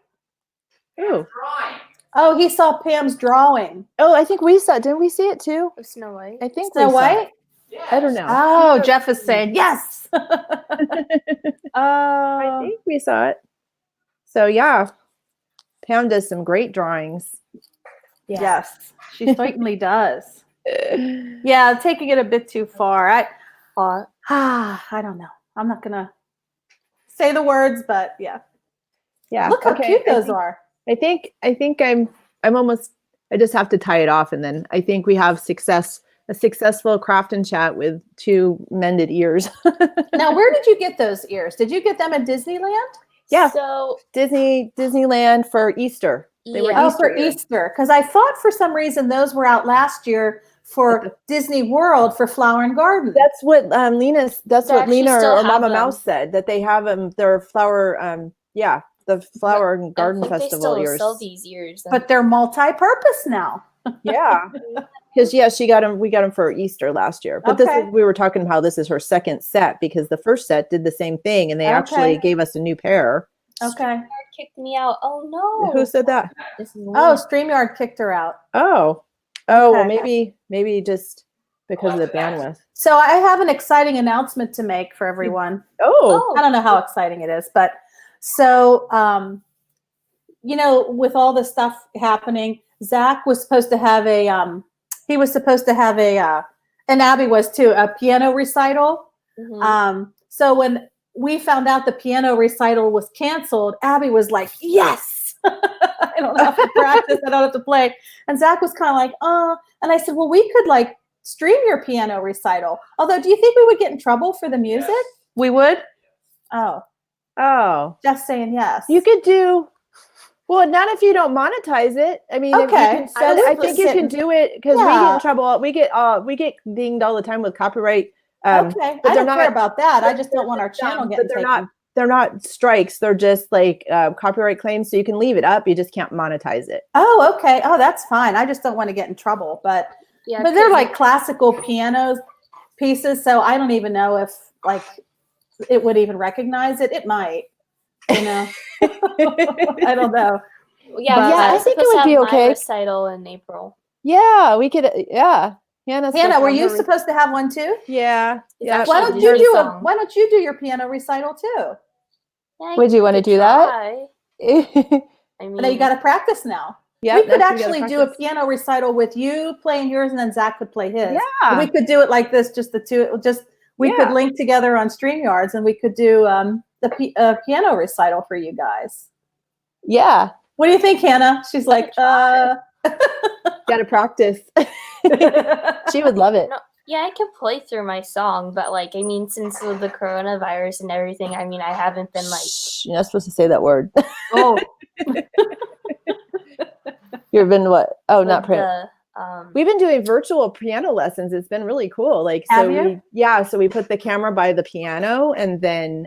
Oh, Drawing. Oh, he saw Pam's drawing. oh, I think we saw. Didn't we see it too? Of Snow White. I think Snow we saw White? it. I don't know. Oh, Jeff is saying yes. I think we saw it. So yeah, Pam does some great drawings. Yes, she certainly does. Yeah, taking it a bit too far. I don't know. I'm not gonna say the words, but yeah. Look how cute those are. I think I'm almost. I just have to tie it off, and then I think we have a successful craft and chat with 2 mended ears. Now, where did you get those ears? Did you get them at Disneyland? Yeah. So Disneyland for Easter. They were Yeah. Oh, for Easter. Because I thought for some reason those were out last year for Disney World for Flower and Garden. That's what Lena. That's They what actually Lena still or have Mama them. Mouse said, that they have them. Their flower. The Flower and I Garden think they Festival still ears. sell these ears. But they're multi-purpose now. Yeah. Because she got them. We got them for Easter last year. But Okay. we were talking about this is her second set because the first set did the same thing, and they actually gave us a new pair. Okay. StreamYard kicked me out. Oh no. Who said that? This is Oh, StreamYard kicked her out. Oh, well, Okay. maybe just because of the bandwidth. So I have an exciting announcement to make for everyone. Oh, I don't know how exciting it is, but so with all this stuff happening, Zach was supposed to have and Abby was too, a piano recital. Mhm. So when we found out the piano recital was canceled, Abby was like, yes, I don't have to practice. I don't have to play. And Zach was kind of like, and I said, well, we could like stream your piano recital. Although, do you think we would get in trouble for the music? Yes. We would? Oh, just saying yes. you could do. Well, not if you don't monetize it. I mean, if you Okay. can set it, I think you can do it because we get in trouble. We get dinged all the time with copyright. Okay, but I they're don't care about that. I just don't want our channel getting taken. They're not strikes. They're just like copyright claims. So you can leave it up. You just can't monetize it. Oh, okay. Oh, that's fine. I just don't want to get in trouble. But they're like classical piano pieces, so I don't even know if like it would even recognize it. It might, I don't know. Yeah, But- I think it would be okay. Recital in April. Yeah, we could. Yeah, Hannah, were you supposed to have one too? Yeah. Yeah. Why don't you do your piano recital too? Yeah, Would you want to do that? try. Yeah. I I mean, know you got to practice now. We could actually do a piano recital with you playing yours, and then Zach could play his. Yeah. We could do it like this, just the two. We could link together on StreamYards, and we could do the piano recital for you guys. Yeah. What do you think, Hannah? She's like, Got to practice. She would love it. No, yeah, I could play through my song, but like, I mean, since with the coronavirus and everything, I mean, I haven't been like. Shh, you're not supposed to say that word. Oh. You've been what? Oh, not with print. the We've been doing virtual piano lessons. It's been really cool. Like, Have so you? so we put the camera by the piano and then,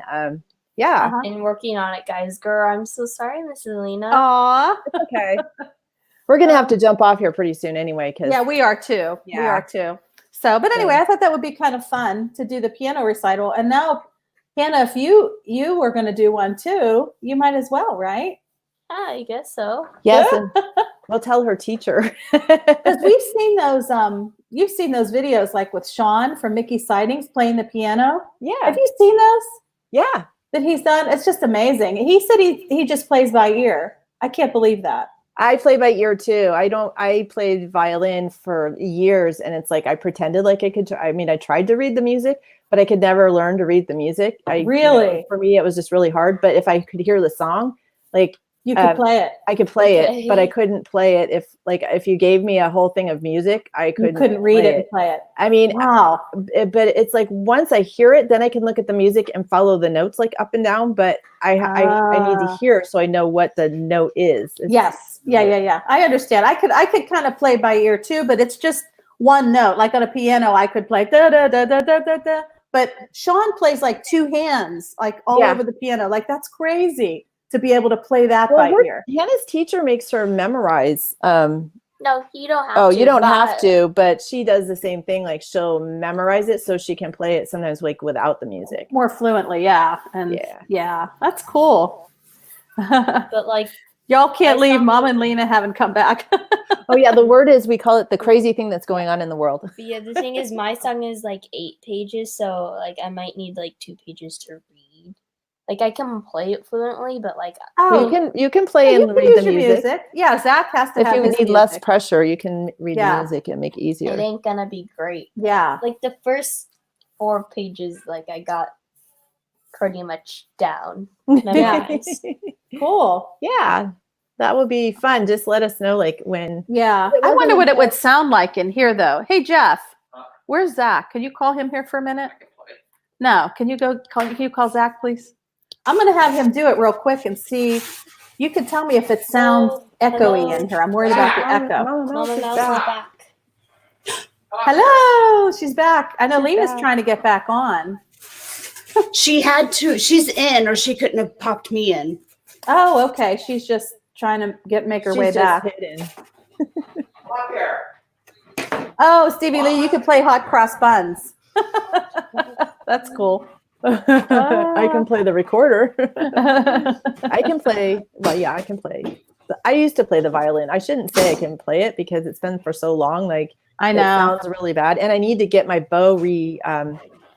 yeah. Uh-huh. And working on it, guys. Girl, I'm so sorry, Mrs. Lena. Aw. It's okay. We're going to have to jump off here pretty soon anyway. Yeah, we are too. We Yeah. are too. So, but anyway, I thought that would be kind of fun to do the piano recital. And now, Hannah, if you were going to do one too, you might as well, right? Yeah, I guess so. Yes. And we'll tell her teacher. Because we've seen those, you've seen those videos like with Sean from Mickey Sightings playing the piano. Yeah. Have you seen those Yeah. that he's done? It's just amazing. He said he just plays by ear. I can't believe that. I play by ear too. I played violin for years and it's like, I pretended like I could, I tried to read the music, but I could never learn to read the music. Really? For me, it was just really hard. But if I could hear the song, like You could play it. I could play Okay. it, but I couldn't play it. If you gave me a whole thing of music, I You couldn't couldn't read it and play it. I mean, Wow. but it's like once I hear it, then I can look at the music and follow the notes like up and down. But I need to hear so I know what the note is. Yes. Yeah. I understand. I could kind of play by ear too, but it's just one note. Like on a piano, I could play da da da da da da da. But Sean plays like two hands, like all over the piano. Like that's crazy to be able to play that by ear. Hannah's teacher makes her memorize. No, you don't have to. Oh, you don't have to, but she does the same thing. Like she'll memorize it so she can play it sometimes like without the music. More fluently, yeah. And yeah, that's cool. But like y'all can't leave. Mom and Lena haven't come back. Oh yeah, the word is, we call it the crazy thing that's going on in the world. But yeah, the thing is my song is like 8 pages, so like I might need like 2 pages to read. Like I can play it fluently, but like you can play and read the music. Yeah, Zach has to if have you his need less music. pressure, you can read the music and make it easier. it ain't gonna be great. Yeah. Like the first 4 pages, like I got pretty much down. Memorized. Cool. Yeah. That would be fun. Just let us know like when. Yeah. I wonder what it would sound like in here though. Hey Jeff, where's Zach? Can you call him here for a minute? No. Can you call Zach, please? I'm going to have him do it real quick and see. You can tell me if it sounds echoey in here. I'm worried about the echo. Mama Mouse is back. Hello. She's back. I know Lena's trying to get back on. She had to. She's in, or she couldn't have popped me in. Oh, okay. She's just trying to make her way back. Hidden. Oh, Stevie Lee, you could play hot cross buns. That's cool. I can play the recorder. I can play. Well, yeah, I can play. I used to play the violin. I shouldn't say I can play it because it's been for so long. Like I know, it sounds really bad, and I need to get my bow restrung.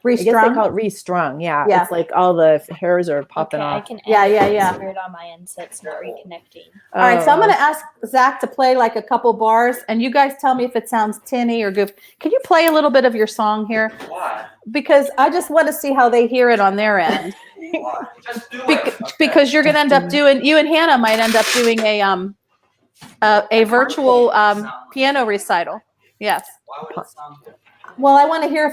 I guess they call it restrung. Yeah, it's like all the hairs are popping off. I can yeah. Spirit on my end, so it's not reconnecting. All right, so I'm going to ask Zach to play like a couple bars, and you guys tell me if it sounds tinny or good. Can you play a little bit of your song here? Why? Because I just want to see how they hear it on their end. Why? Just do it. Because you're going to end up doing. You and Hannah might end up doing a virtual piano recital. Yes. Why would it sound good? Well, I want to hear if